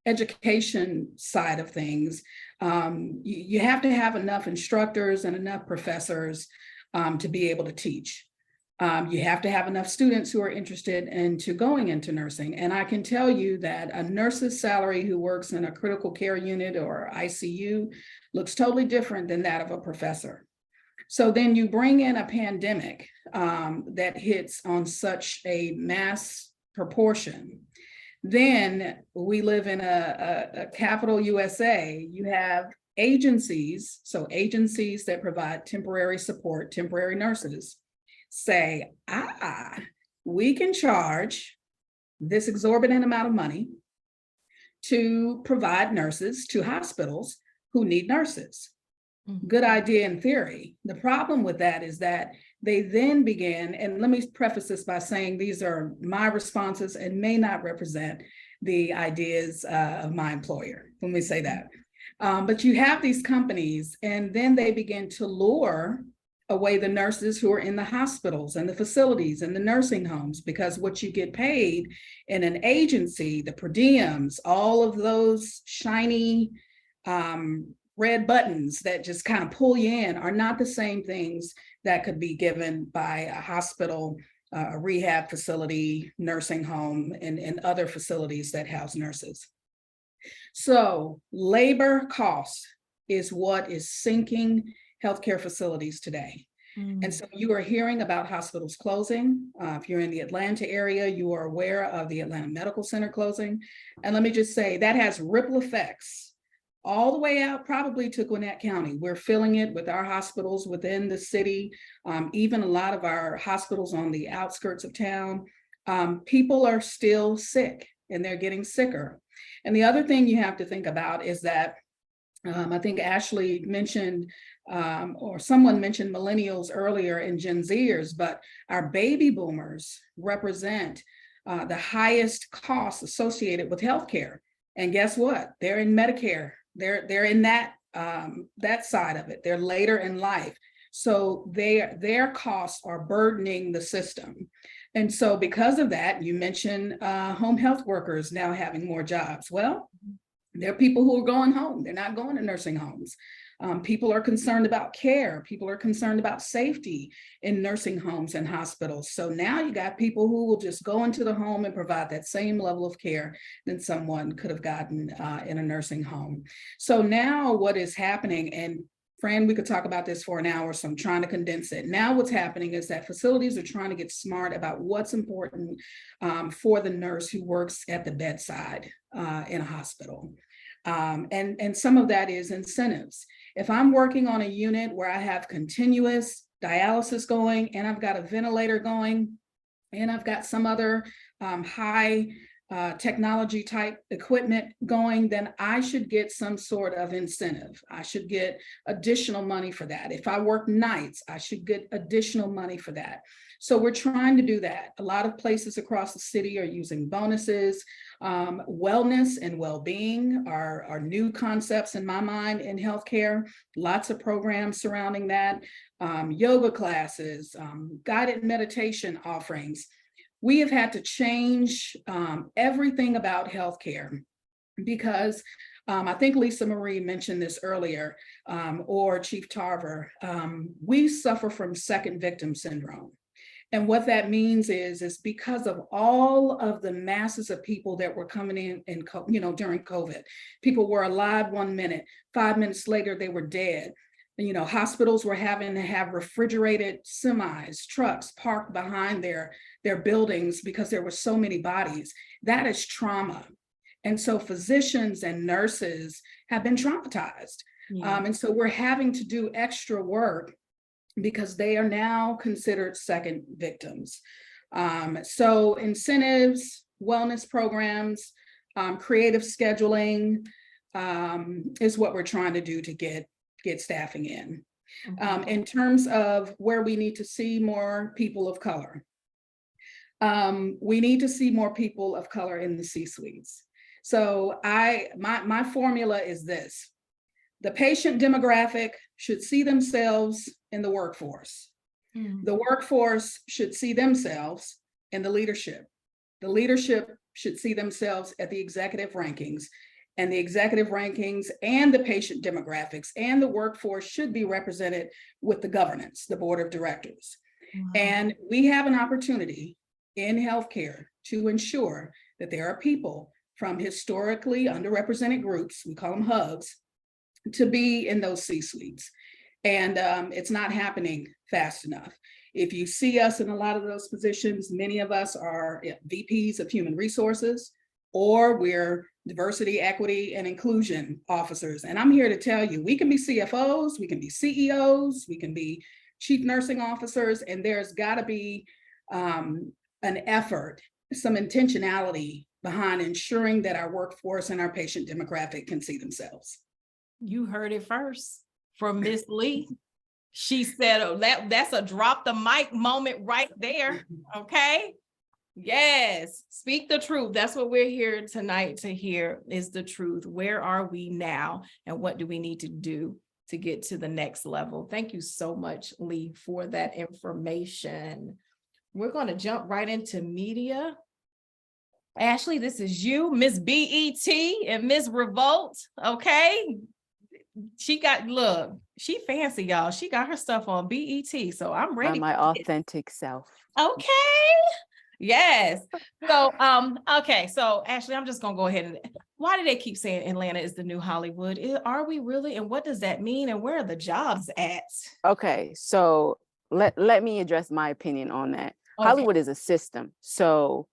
education side of things, you have to have enough instructors and enough professors to be able to teach. You have to have enough students who are interested into going into nursing. And I can tell you that a nurse's salary who works in a critical care unit or ICU looks totally different than that of a professor. So then you bring in a pandemic that hits on such a mass proportion. Then we live in a capital USA. You have agencies, so agencies that provide temporary support, temporary nurses, say, we can charge this exorbitant amount of money to provide nurses to hospitals who need nurses. Good idea in theory. The problem with that is that they then began, and let me preface this by saying these are my responses and may not represent the ideas of my employer. Let me say that. But you have these companies, and then they begin to lure away the nurses who are in the hospitals and the facilities and the nursing homes, because what you get paid in an agency, the per diems, all of those shiny red buttons that just kind of pull you in are not the same things that could be given by a hospital, a rehab facility, nursing home, and other facilities that house nurses. So labor cost is what is sinking healthcare facilities today. And so you are hearing about hospitals closing. If you're in the Atlanta area, you are aware of the Atlanta Medical Center closing. And let me just say that has ripple effects all the way out probably to Gwinnett County. We're filling it with our hospitals within the city, even a lot of our hospitals on the outskirts of town. People are still sick and they're getting sicker. And the other thing you have to think about is that I think Ashley mentioned, or someone mentioned millennials earlier and Gen Zers, but our baby boomers represent the highest costs associated with healthcare. And guess what? They're in Medicare. They're in that side of it. They're later in life. So their costs are burdening the system. And so because of that, you mentioned home health workers now having more jobs. Well, there are people who are going home. They're not going to nursing homes. People are concerned about care. People are concerned about safety in nursing homes and hospitals. So now you got people who will just go into the home and provide that same level of care that someone could have gotten in a nursing home. So now what is happening, and Fran, we could talk about this for an hour, so I'm trying to condense it. Now what's happening is that facilities are trying to get smart about what's important for the nurse who works at the bedside in a hospital. And some of that is incentives. If I'm working on a unit where I have continuous dialysis going, and I've got a ventilator going, and I've got some other high technology type equipment going, then I should get some sort of incentive. I should get additional money for that. If I work nights, I should get additional money for that. So we're trying to do that. A lot of places across the city are using bonuses. Wellness and well-being are new concepts in my mind in healthcare. Lots of programs surrounding that. Yoga classes, guided meditation offerings. We have had to change everything about healthcare because I think Lisa Marie mentioned this earlier, or Chief Tarver. We suffer from second victim syndrome. And what that means is because of all of the masses of people that were coming in during COVID. People were alive 1 minute, 5 minutes later, they were dead. Hospitals were having to have refrigerated semis, trucks parked behind their buildings because there were so many bodies. That is trauma. And so physicians and nurses have been traumatized. Yeah. And so we're having to do extra work because they are now considered second victims. So incentives, wellness programs, creative scheduling is what we're trying to do to get staffing in. Mm-hmm. In terms of where we need to see more people of color, we need to see more people of color in the C-suites. So my formula is this: the patient demographic should see themselves in the workforce. Mm. The workforce should see themselves in the leadership. The leadership should see themselves at the executive rankings, and the executive rankings and the patient demographics and the workforce should be represented with the governance, the board of directors. Wow. And we have an opportunity in healthcare to ensure that there are people from historically underrepresented groups, we call them hubs, to be in those C-suites. And it's not happening fast enough. If you see us in a lot of those positions, many of us are VPs of human resources, or we're diversity, equity, and inclusion officers. And I'm here to tell you, we can be CFOs, we can be CEOs, we can be chief nursing officers, and there's gotta be an effort, some intentionality behind ensuring that our workforce and our patient demographic can see themselves. You heard it first from Miss Lee. She said, oh, that's a drop the mic moment right there. Okay. Yes. Speak the truth. That's what we're here tonight to hear, is the truth. Where are we now? And what do we need to do to get to the next level? Thank you so much, Lee, for that information. We're going to jump right into media. Ashley, this is you, Miss BET and Miss Revolt. Okay. She fancy, y'all. She got her stuff on BET. So I'm ready. My authentic self. Okay. Yes. So, okay. So Ashley, I'm just going to go ahead and, why do they keep saying Atlanta is the new Hollywood? Are we really? And what does that mean? And where are the jobs at? Okay. So let me address my opinion on that. Okay. Hollywood is a system. So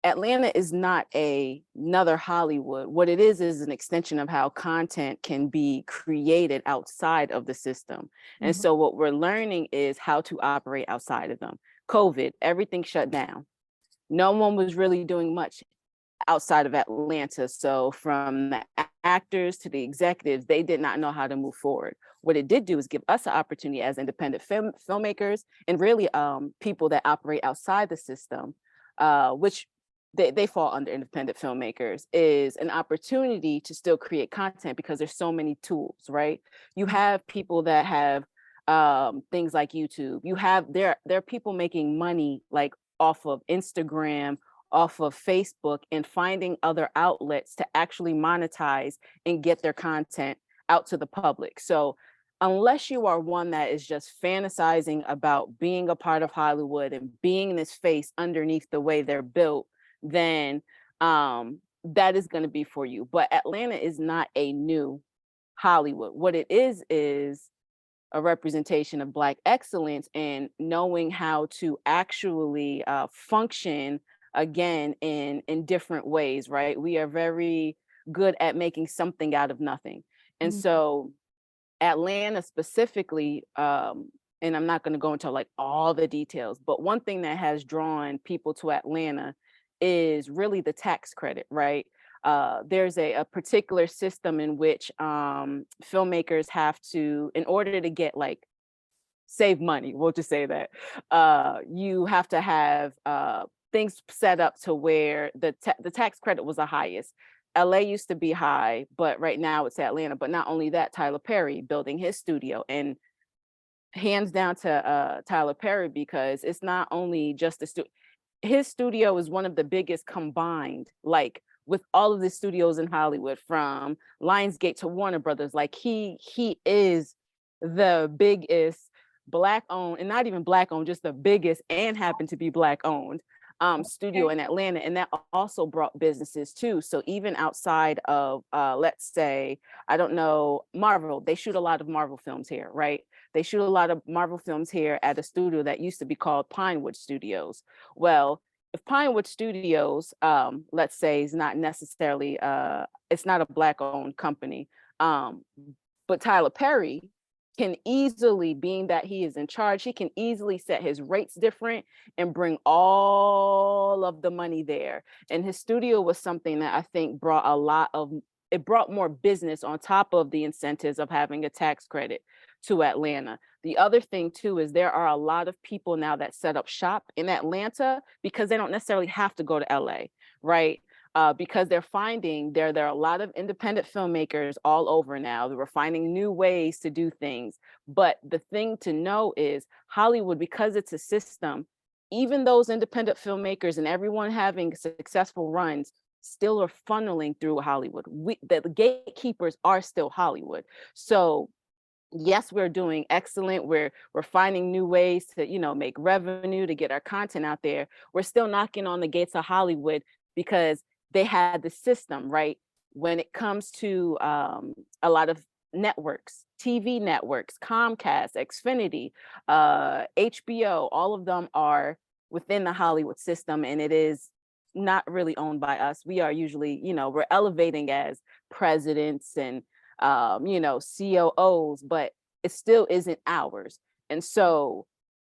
Atlanta is not another Hollywood. What it is an extension of how content can be created outside of the system. Mm-hmm. And so what we're learning is how to operate outside of them. COVID, everything shut down. No one was really doing much outside of Atlanta. So from the actors to the executives, they did not know how to move forward. What it did do is give us an opportunity as independent filmmakers and really people that operate outside the system, which they fall under independent filmmakers, is an opportunity to still create content because there's so many tools, right? You have people that have things like YouTube. You have there are people making money like off of Instagram, off of Facebook, and finding other outlets to actually monetize and get their content out to the public. So unless you are one that is just fantasizing about being a part of Hollywood and being this face underneath the way they're built, then that is going to be for you. But Atlanta is not a new Hollywood. What it is a representation of Black excellence and knowing how to actually function again in different ways, right? We are very good at making something out of nothing. And so Atlanta specifically, and I'm not going to go into like all the details, but one thing that has drawn people to Atlanta is really the tax credit, right? There's a particular system in which filmmakers have to, in order to get like save money, we'll just say that, you have to have things set up to where the tax credit was the highest. LA used to be high, but right now it's Atlanta. But not only that, Tyler Perry building his studio, and hands down to Tyler Perry, because it's not only just the his studio is one of the biggest combined, like with all of the studios in Hollywood, from Lionsgate to Warner Brothers. Like he is the biggest Black owned, and not even Black owned, just the biggest, and happened to be Black owned studio in Atlanta. And that also brought businesses too. So even outside of let's say, I don't know, Marvel, they shoot a lot of Marvel films here, right? They shoot a lot of Marvel films here at a studio that used to be called Pinewood Studios. Well, if Pinewood Studios, let's say, is not necessarily, it's not a Black owned company, but Tyler Perry can easily, being that he is in charge, he can easily set his rates different and bring all of the money there. And his studio was something that I think brought it brought more business on top of the incentives of having a tax credit to Atlanta. The other thing too is there are a lot of people now that set up shop in Atlanta because they don't necessarily have to go to LA, right? Because they're finding there are a lot of independent filmmakers all over now. We're finding new ways to do things. But the thing to know is Hollywood, because it's a system, even those independent filmmakers and everyone having successful runs still are funneling through Hollywood. The gatekeepers are still Hollywood. So yes, we're doing excellent. We're finding new ways to, make revenue, to get our content out there. We're still knocking on the gates of Hollywood because they had the system, right? When it comes to a lot of networks, TV networks, Comcast, Xfinity, HBO, all of them are within the Hollywood system, and it is not really owned by us. We are usually, we're elevating as presidents and, COOs, but it still isn't ours. And so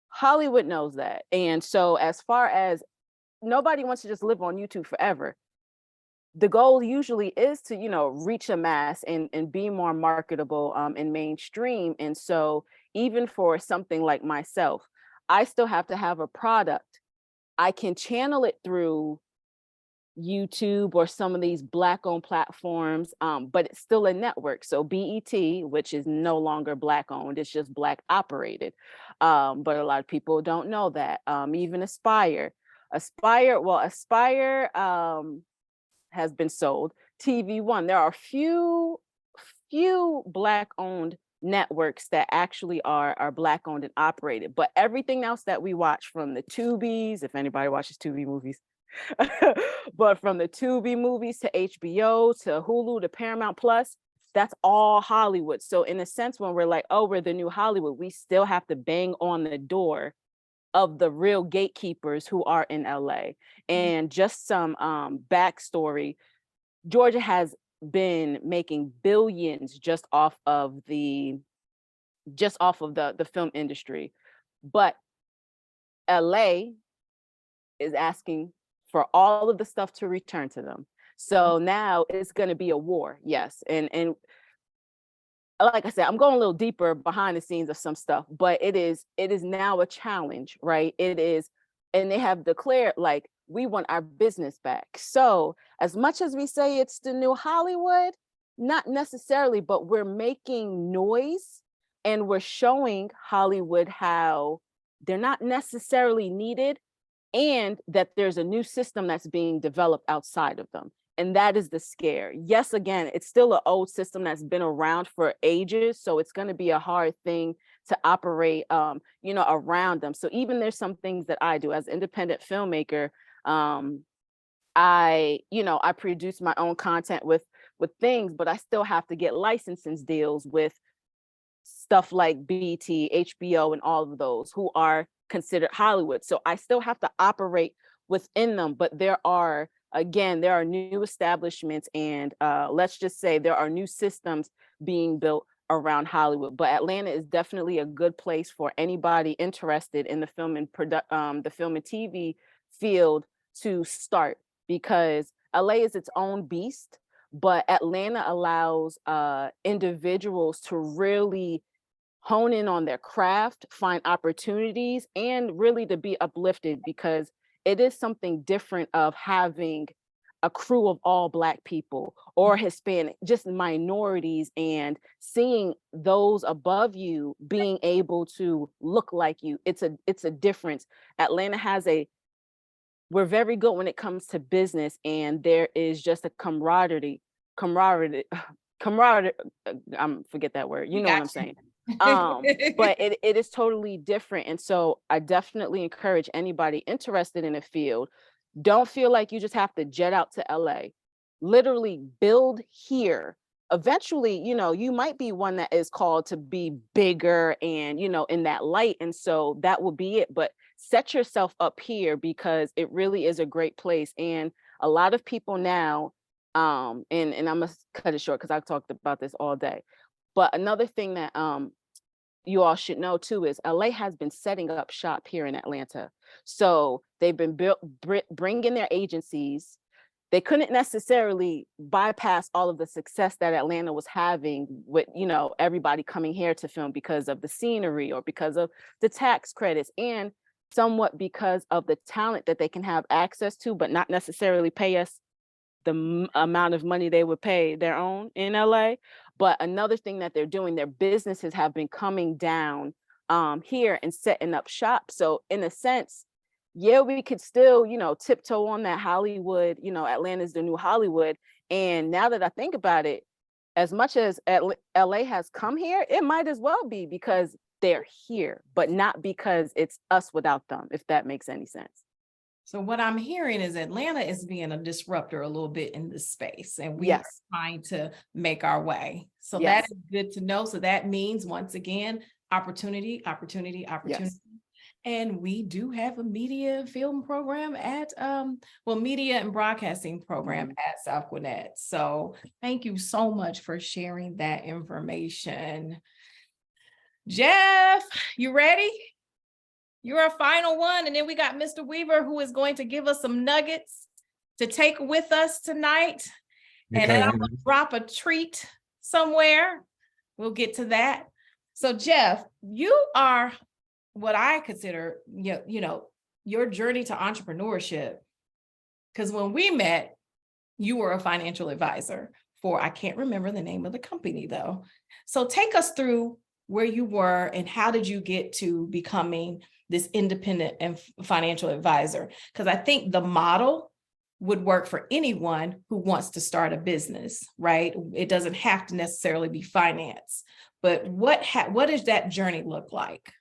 Hollywood knows that. And so as far as nobody wants to just live on YouTube forever, the goal usually is to, reach a mass and be more marketable and mainstream. And so even for something like myself, I still have to have a product. I can channel it through YouTube or some of these Black owned platforms, but it's still a network. So BET, which is no longer Black owned, it's just Black operated. But a lot of people don't know that. Even Aspire has been sold. TV One, there are few Black owned networks that actually are Black owned and operated. But everything else that we watch, from the Tubies, if anybody watches Tubi movies, but from the Tubi movies to HBO to Hulu to Paramount Plus, that's all Hollywood. So in a sense, when we're like, oh, we're the new Hollywood, we still have to bang on the door of the real gatekeepers who are in LA. And just some backstory, Georgia has been making billions just off of the film industry. But LA is asking for all of the stuff to return to them. So now it's going to be a war. Yes. And like I said, I'm going a little deeper behind the scenes of some stuff, but it is now a challenge, right? It is, and they have declared, like, we want our business back. So as much as we say it's the new Hollywood, not necessarily, but we're making noise and we're showing Hollywood how they're not necessarily needed, and that there's a new system that's being developed outside of them. And that is the scare. Yes, again, it's still an old system that's been around for ages. So it's going to be a hard thing to operate, around them. So even there's some things that I do as an independent filmmaker. I produce my own content with things, but I still have to get licensing deals with stuff like BT, HBO, and all of those who are considered Hollywood. So I still have to operate within them, but there are new establishments, and let's just say there are new systems being built around Hollywood. But Atlanta is definitely a good place for anybody interested in the film and TV field to start, because LA is its own beast, but Atlanta allows individuals to really hone in on their craft, find opportunities, and really to be uplifted, because it is something different of having a crew of all Black people or Hispanic, just minorities, and seeing those above you being able to look like you. It's a difference. Atlanta we're very good when it comes to business, and there is just a camaraderie. Forget that word. You know what I'm saying. But it is totally different. And so I definitely encourage anybody interested in a field, don't feel like you just have to jet out to LA. Literally build here. Eventually, you might be one that is called to be bigger and, in that light. And so that will be it. But set yourself up here, because it really is a great place. And a lot of people now, and I'm gonna cut it short because I've talked about this all day. But another thing that you all should know too is LA has been setting up shop here in Atlanta. So they've been bringing their agencies. They couldn't necessarily bypass all of the success that Atlanta was having with, everybody coming here to film because of the scenery or because of the tax credits, and somewhat because of the talent that they can have access to, but not necessarily pay us the amount of money they would pay their own in LA. But another thing that they're doing, their businesses have been coming down here and setting up shop. So in a sense, yeah, we could still, tiptoe on that Hollywood, Atlanta's the new Hollywood. And now that I think about it, as much as LA has come here, it might as well be because they're here, but not because it's us without them, if that makes any sense. So what I'm hearing is Atlanta is being a disruptor a little bit in this space, and we Yes. are trying to make our way. So Yes. that is good to know. So that means, once again, opportunity. Yes. And we do have a media film program at, media and broadcasting program at South Gwinnett. So thank you so much for sharing that information. Jeff, you ready? You're a final one. And then we got Mr. Weaver, who is going to give us some nuggets to take with us tonight. Okay, And then I'm going to drop a treat somewhere. We'll get to that. So Jeff, you are what I consider, your journey to entrepreneurship. Because when we met, you were a financial advisor for, I can't remember the name of the company though. So take us through where you were and how did you get to becoming this independent and financial advisor? Because I think the model would work for anyone who wants to start a business, right? It doesn't have to necessarily be finance, but what does that journey look like?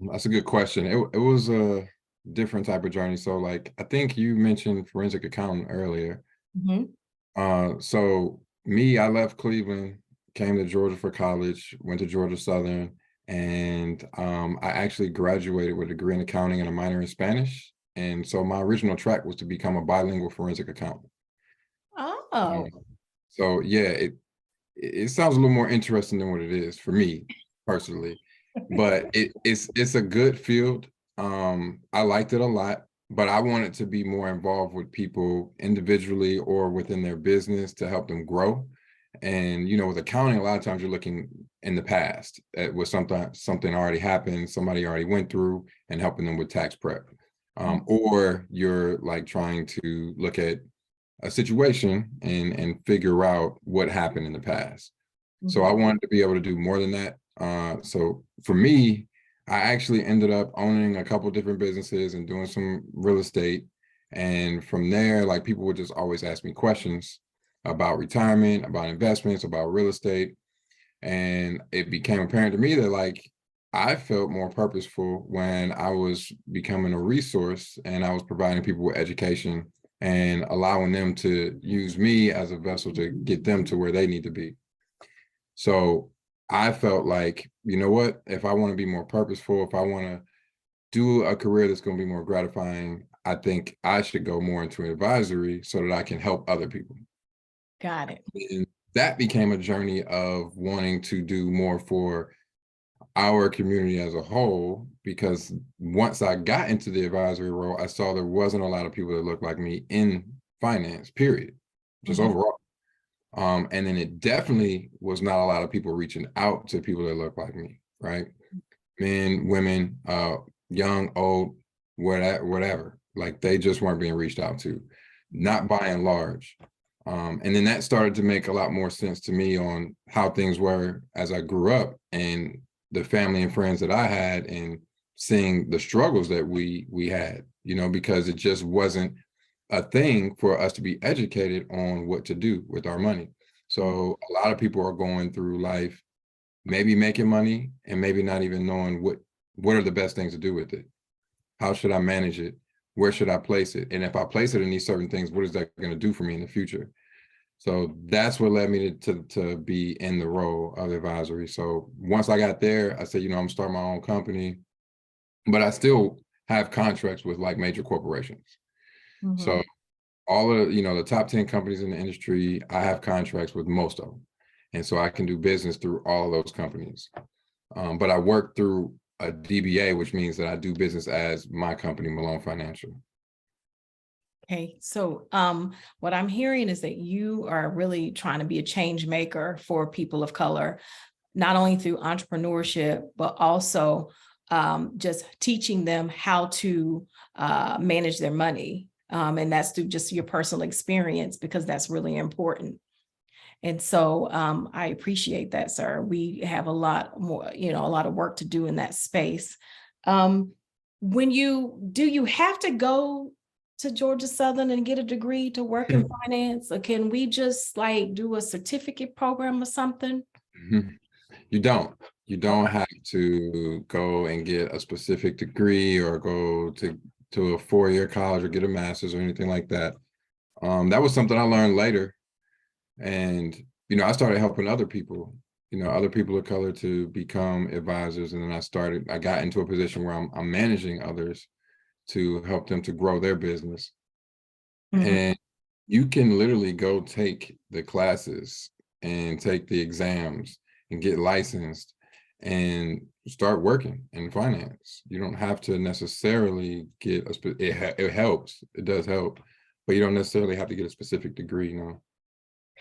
That's a good question. It was a different type of journey. So like, I think you mentioned forensic accounting earlier. Mm-hmm. So me, I left Cleveland, came to Georgia for college, went to Georgia Southern, and I actually graduated with a degree in accounting and a minor in Spanish. And so my original track was to become a bilingual forensic accountant. Oh. So yeah, it sounds a little more interesting than what it is for me personally, but it's a good field. I liked it a lot, but I wanted to be more involved with people individually or within their business to help them grow. And, with accounting, a lot of times you're looking in the past at what something already happened, somebody already went through, and helping them with tax prep. or you're like trying to look at a situation and figure out what happened in the past. So I wanted to be able to do more than that. So for me, I actually ended up owning a couple different businesses and doing some real estate. And from there, like people would just always ask me questions about retirement, about investments, about real estate. And it became apparent to me that like I felt more purposeful when I was becoming a resource and I was providing people with education and allowing them to use me as a vessel to get them to where they need to be. So I felt like, you know what, if I want to be more purposeful, if I want to do a career that's going to be more gratifying, I think I should go more into advisory so that I can help other people. Got it. And that became a journey of wanting to do more for our community as a whole, because once I got into the advisory role, I saw there wasn't a lot of people that looked like me in finance, period, just overall. And then it definitely was not a lot of people reaching out to people that look like me, right? Men, women, young, old, whatever. Like they just weren't being reached out to, not by and large. And then that started to make a lot more sense to me on how things were as I grew up and the family and friends that I had and seeing the struggles that we had, you know, because it just wasn't a thing for us to be educated on what to do with our money. So a lot of people are going through life, maybe making money and maybe not even knowing what are the best things to do with it. How should I manage it? Where should I place it? And if I place it in these certain things, what is that going to do for me in the future? So that's what led me to be in the role of advisory. So once I got there, I said, you know, I'm starting my own company, but I still have contracts with like major corporations. So all of, you know, the top 10 companies in the industry, I have contracts with most of them. And so I can do business through all of those companies. But I work through a DBA, which means that I do business as my company, Malone Financial. Okay, so what I'm hearing is that you are really trying to be a change maker for people of color, not only through entrepreneurship, but also just teaching them how to manage their money. And that's through just your personal experience, because that's really important. And so I appreciate that, sir. We have a lot more, you know, a lot of work to do in that space. Do you have to go to Georgia Southern and get a degree to work in finance? Or can we just like do a certificate program or something? You don't have to go and get a specific degree or go to a 4-year college or get a master's or anything like that. That was something I learned later. And, you know, I started helping other people, you know, other people of color to become advisors. And then I got into a position where I'm managing others to help them to grow their business. And you can literally go take the classes and take the exams and get licensed and start working in finance. You don't have to necessarily get it helps. It does help, but you don't necessarily have to get a specific degree, you know.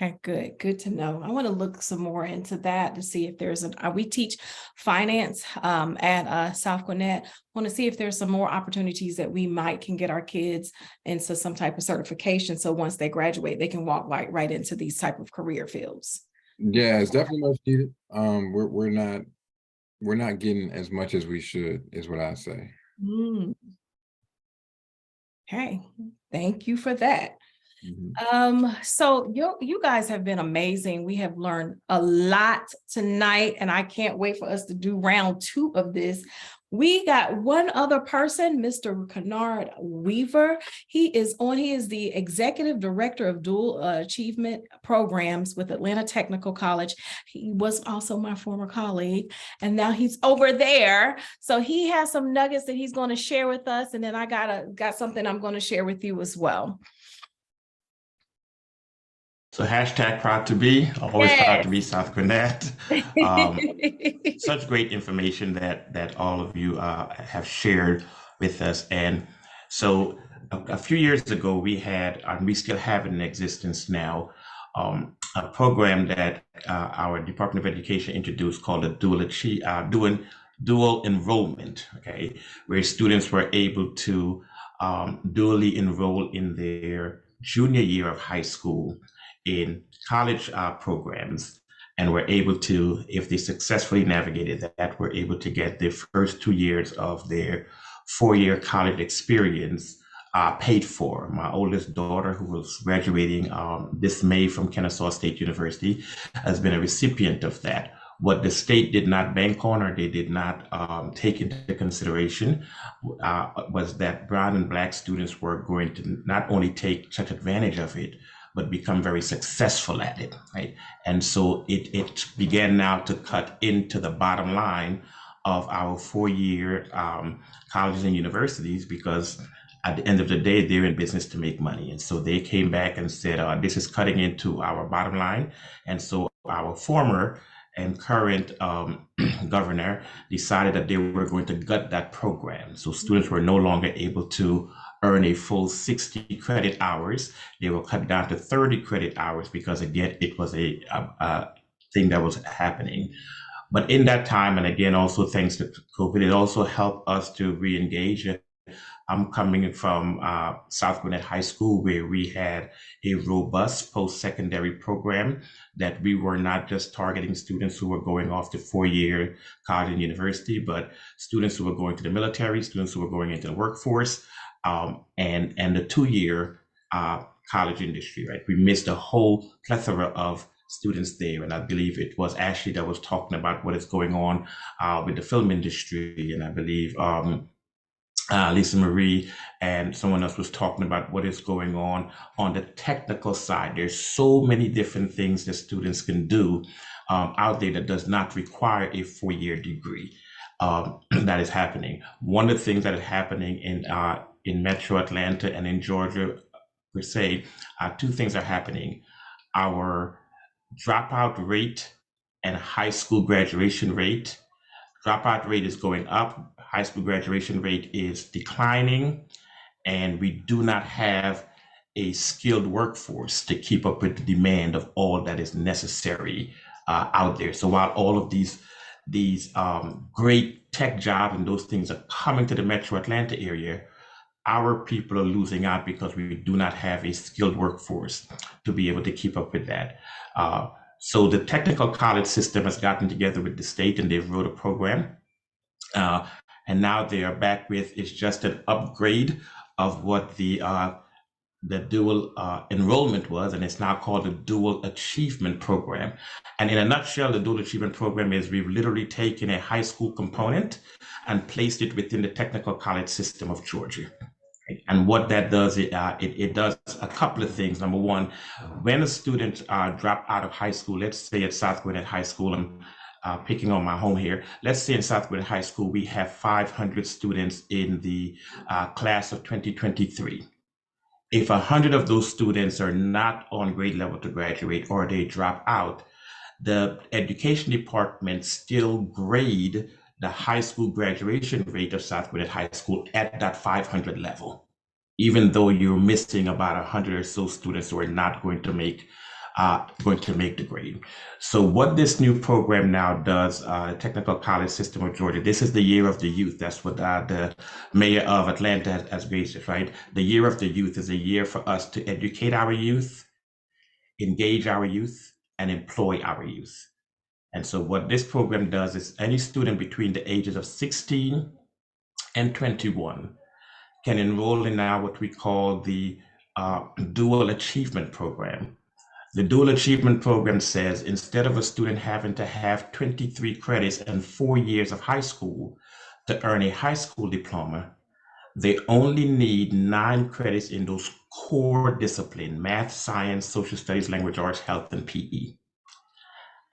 Okay, good to know. I want to look some more into that to see if there's we teach finance at South Gwinnett. I want to see if there's some more opportunities that we can get our kids into some type of certification. So once they graduate, they can walk right into these type of career fields. Yeah, it's definitely much needed. We're not getting as much as we should, is what I say. Okay, thank you for that. So you guys have been amazing. We have learned a lot tonight, and I can't wait for us to do round 2 of this. We got one other person, Mr. Kennard Weaver. He is the Executive Director of Dual Achievement Programs with Atlanta Technical College. He was also my former colleague, and now he's over there. So he has some nuggets that he's going to share with us, and then I got something I'm going to share with you as well. So hashtag proud to be, always proud to be South Gwinnett. Such great information that all of you have shared with us. And so a few years ago, we had, and we still have in existence now, a program that our Department of Education introduced called the dual enrollment, okay, where students were able to dually enroll in their junior year of high school in college programs, and were able to, if they successfully navigated that, were able to get the first 2 years of their 4-year college experience paid for. My oldest daughter, who was graduating this May from Kennesaw State University, has been a recipient of that. What the state did not bank on, or they did not take into consideration, was that brown and black students were going to not only take such advantage of it, but become very successful at it, right? And so it began now to cut into the bottom line of our 4-year colleges and universities, because at the end of the day, they're in business to make money. And so they came back and said, this is cutting into our bottom line. And so our former and current governor decided that they were going to gut that program. So students were no longer able to earn a full 60 credit hours. They were cut down to 30 credit hours because, again, it was a thing that was happening. But in that time, and again, also thanks to COVID, it also helped us to re-engage. I'm coming from South Gwinnett High School, where we had a robust post-secondary program, that we were not just targeting students who were going off to 4-year college and university, but students who were going to the military, students who were going into the workforce, and the 2-year college industry, right? We missed a whole plethora of students there. And I believe it was Ashley that was talking about what is going on with the film industry. And I believe Lisa Marie and someone else was talking about what is going on the technical side. There's so many different things that students can do out there that does not require a 4-year degree. That is happening. One of the things that is happening in Metro Atlanta and in Georgia, per se, 2 things are happening. Our dropout rate and high school graduation rate. Dropout rate is going up, high school graduation rate is declining, and we do not have a skilled workforce to keep up with the demand of all that is necessary out there. So while all of these great tech jobs and those things are coming to the Metro Atlanta area, our people are losing out because we do not have a skilled workforce to be able to keep up with that. So the technical college system has gotten together with the state, and they've wrote a program. And now they are back with, it's just an upgrade of what the dual enrollment was, and it's now called the Dual Achievement Program. And in a nutshell, the Dual Achievement Program is we've literally taken a high school component and placed it within the technical college system of Georgia. And what that does, it does a couple of things. Number one, when a student drop out of high school, let's say at South Gwinnett High School, I'm picking on my home here. Let's say in South Gwinnett High School, we have 500 students in the class of 2023. If 100 of those students are not on grade level to graduate, or they drop out, the education department still grade the high school graduation rate of South Gwinnett High School at that 500 level, even though you're missing about 100 or so students who are not going to make the grade. So what this new program now does, Technical College System of Georgia, this is the year of the youth. That's what the mayor of Atlanta has raised it, right? The year of the youth is a year for us to educate our youth, engage our youth, and employ our youth. And so what this program does is any student between the ages of 16 and 21 can enroll in now what we call the Dual Achievement Program. The Dual Achievement Program says instead of a student having to have 23 credits and 4 years of high school to earn a high school diploma, they only need 9 credits in those core disciplines: math, science, social studies, language arts, health, and PE.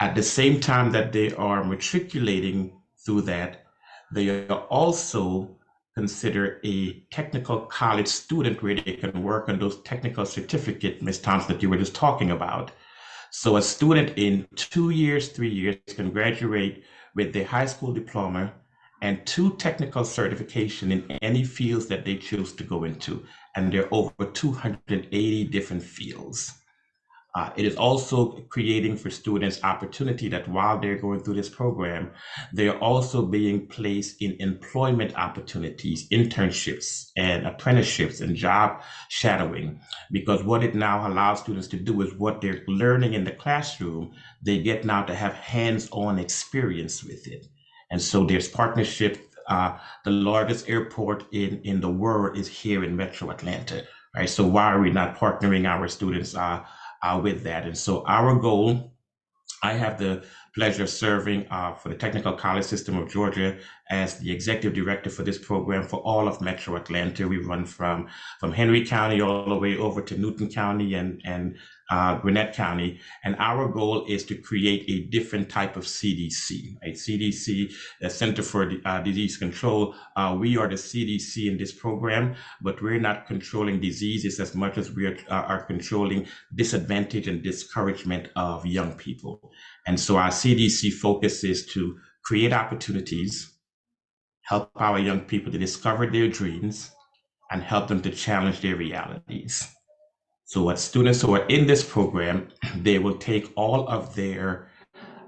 At the same time that they are matriculating through that, they are also considered a technical college student, where they can work on those technical certificates, Ms. Thompson, that you were just talking about. So a student in 2 years, 3 years can graduate with their high school diploma and 2 technical certification in any fields that they choose to go into. And there are over 280 different fields. It is also creating for students opportunity that while they're going through this program, they're also being placed in employment opportunities, internships and apprenticeships and job shadowing. Because what it now allows students to do is what they're learning in the classroom, they get now to have hands-on experience with it. And so there's partnership. The largest airport in the world is here in Metro Atlanta, right? So why are we not partnering our students with that? And so our goal, I have the pleasure of serving for the Technical College System of Georgia as the executive director for this program for all of Metro Atlanta. We run from Henry County all the way over to Newton County and Gwinnett County. And our goal is to create a different type of CDC, right? CDC, the Center for Disease Control. We are the CDC in this program, but we're not controlling diseases as much as we are controlling disadvantage and discouragement of young people. And so our CDC focus is to create opportunities, help our young people to discover their dreams, and help them to challenge their realities. So what students who are in this program, they will take all of their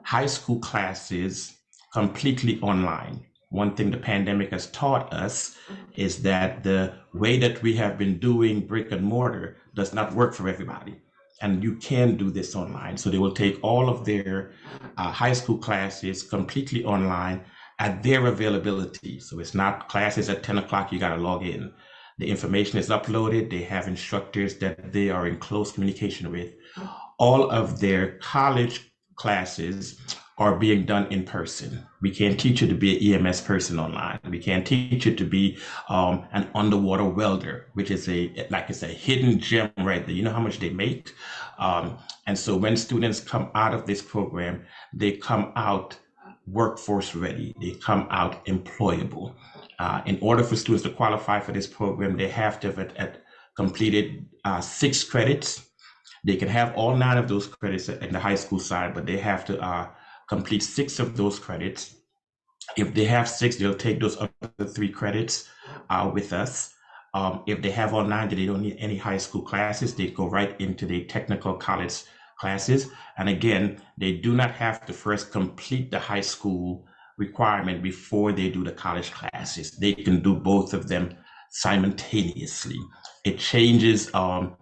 high school classes completely online. One thing the pandemic has taught us is that the way that we have been doing brick and mortar does not work for everybody. And you can do this online. So they will take all of their high school classes completely online at their availability. So it's not classes at 10 o'clock, you got to log in. The information is uploaded. They have instructors that they are in close communication with. All of their college classes are being done in person. We can't teach you to be an EMS person online. We can't teach you to be an underwater welder, which is it's a hidden gem right there. You know how much they make? And so when students come out of this program, they come out workforce ready. They come out employable. In order for students to qualify for this program, they have to have completed 6 credits. They can have all 9 of those credits in the high school side, but they have to complete 6 of those credits. If they have 6, they'll take those other 3 credits with us. If they have all 9, they don't need any high school classes. They go right into the technical college classes. And again, they do not have to first complete the high school requirement before they do the college classes. They can do both of them simultaneously. It changes the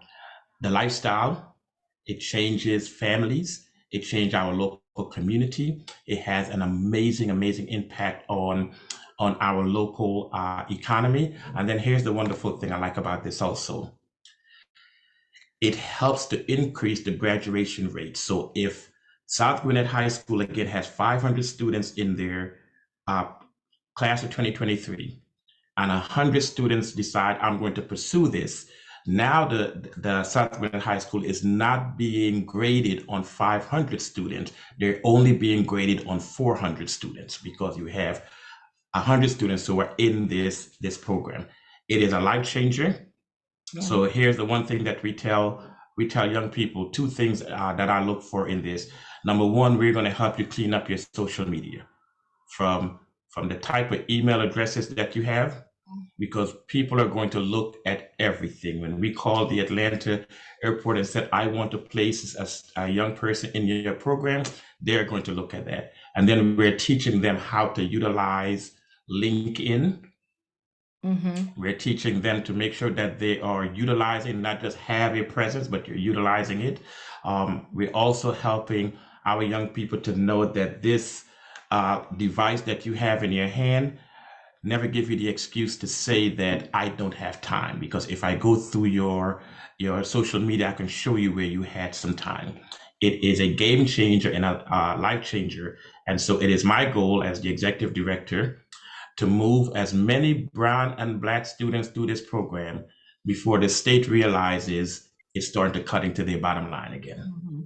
lifestyle, it changes families, it changes our local community. It has an amazing, amazing impact on our local economy. And then here's the wonderful thing I like about this also. It helps to increase the graduation rate. So if South Gwinnett High School, again, has 500 students in their class of 2023, and 100 students decide, I'm going to pursue this. Now the South Gwinnett High School is not being graded on 500 students. They're only being graded on 400 students because you have 100 students who are in this program. It is a life changer. Yeah. So here's the one thing that we tell young people, 2 things that I look for in this. Number 1, we're going to help you clean up your social media from the type of email addresses that you have, because people are going to look at everything. When we called the Atlanta airport and said, I want to place a young person in your program, they're going to look at that. And then we're teaching them how to utilize LinkedIn. Mm-hmm. We're teaching them to make sure that they are utilizing, not just have a presence, but you're utilizing it. We're also helping our young people to know that this device that you have in your hand never give you the excuse to say that I don't have time, because if I go through your social media, I can show you where you had some time. It is a game changer and a life changer. And so it is my goal as the executive director to move as many brown and Black students through this program before the state realizes it's starting to cut into their bottom line again. Mm-hmm.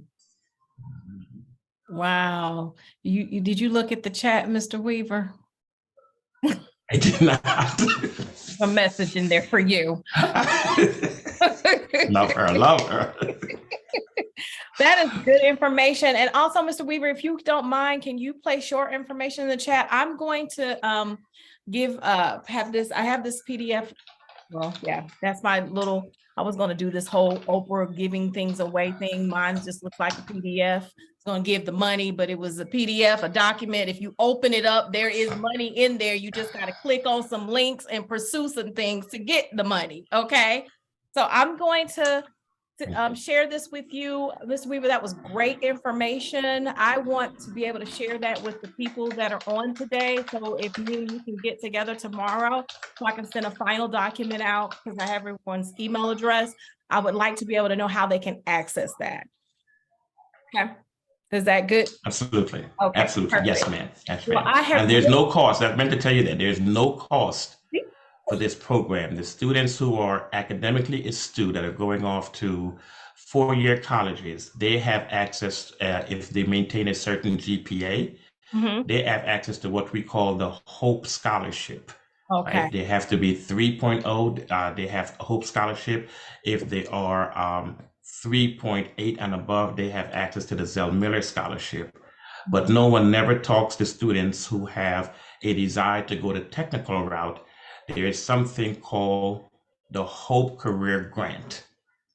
Wow. You did you look at the chat, Mr. Weaver? I did not. A message in there for you. Love her. That is good information. And also, Mr. Weaver, if you don't mind, can you place your information in the chat? I'm going to I have this PDF Well, yeah, that's my little, I was gonna do this whole Oprah giving things away thing. Mine just looks like a PDF. It's gonna give the money, but it was a PDF, a document. If you open it up, there is money in there. You just gotta click on some links and pursue some things to get the money, okay? So I'm going to share this with you, Ms. Weaver. That was great information. I want to be able to share that with the people that are on today. So if me and you can get together tomorrow, so I can send a final document out because I have everyone's email address. I would like to be able to know how they can access that. Okay. Is that good? Absolutely. Okay, Absolutely. Yes, perfect. ma'am. Yes, Well, ma'am. I have And there's no cost. I meant to tell you that there's no cost See? for this program. The students who are academically astute that are going off to four-year colleges, they have access, if they maintain a certain GPA, Mhm. they have access to what we call the Hope Scholarship. Okay. Right? They have to be 3.0. They have a Hope Scholarship. If they are 3.8 and above, they have access to the Zell Miller Scholarship. But no one never talks to students who have a desire to go the technical route. There is something called the Hope Career Grant,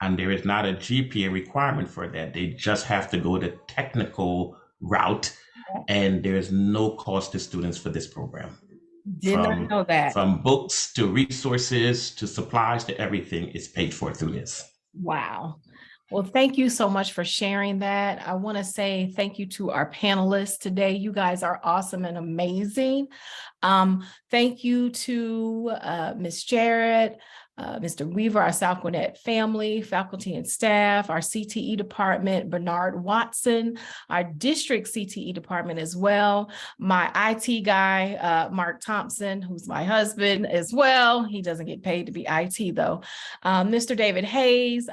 and there is not a GPA requirement for that. They just have to go the technical route, and there is no cost to students for this program. Did not know that. From books to resources to supplies to everything is paid for through this. Wow. Well, thank you so much for sharing that. I want to say thank you to our panelists today. You guys are awesome and amazing. Thank you to Ms. Jarrett, Mr. Weaver, our South Gwinnett family, faculty and staff, our CTE department, Bernard Watson, our district CTE department as well, my IT guy, Mark Thompson, who's my husband as well. He doesn't get paid to be IT though. Mr. David Hayes,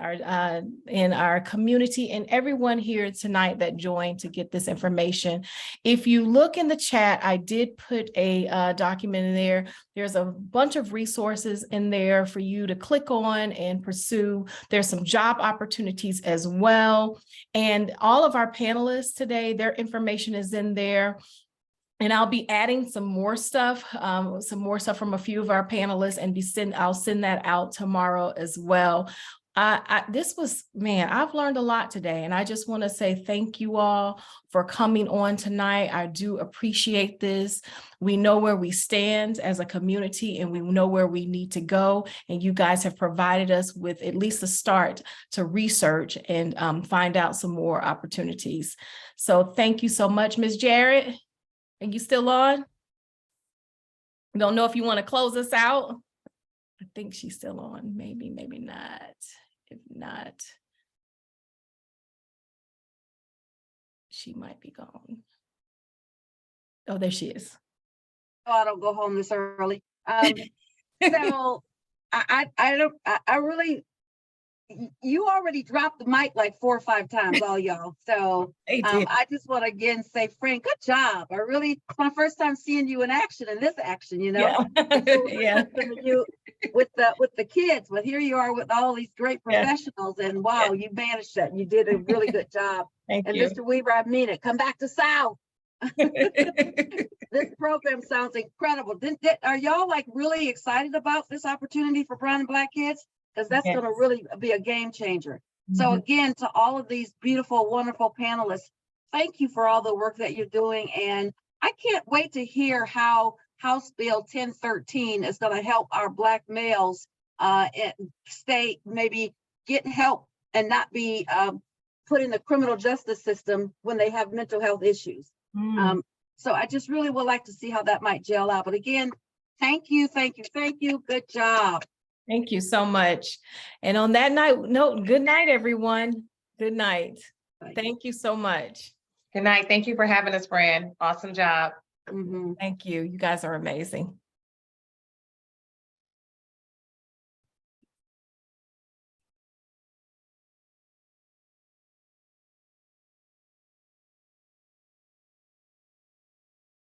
in our community, and everyone here tonight that joined to get this information. If you look in the chat, I did put a document in there. There's a bunch of resources in there for you to click on and pursue. There's some job opportunities as well. And all of our panelists today, their information is in there. And I'll be adding some more stuff from a few of our panelists, and I'll send that out tomorrow as well. This was, man, I've learned a lot today, and I just want to say thank you all for coming on tonight. I do appreciate this. We know where we stand as a community, and we know where we need to go. And you guys have provided us with at least a start to research and find out some more opportunities. So thank you so much, Ms. Jarrett. Are you still on? Don't know if you want to close us out. I think she's still on. Maybe, maybe not. If not, she might be gone. Oh, there she is. Oh, I don't go home this early. So I really, you already dropped the mic like 4 or 5 times, all y'all. So I just want to again say, Frank, good job. It's my first time seeing you in action, in this action, you know. Yeah. You with the kids, but here you are with all these great professionals, and wow, you managed that. You did a really good job. Thank and you. Mr. Weaver, I mean it. Come back to South. This program sounds incredible. Are y'all like really excited about this opportunity for brown and black kids? Because that's going to really be a game changer. So again, to all of these beautiful, wonderful panelists, thank you for all the work that you're doing. And I can't wait to hear how House Bill 1013 is going to help our Black males maybe get help and not be put in the criminal justice system when they have mental health issues. So I just really would like to see how that might gel out. But again, thank you. Good job. Thank you so much. And on that note, good night, everyone. Good night. Thank you so much. Good night. Thank you for having us, Fran. Awesome job. Thank you. You guys are amazing.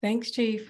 Thanks, Chief.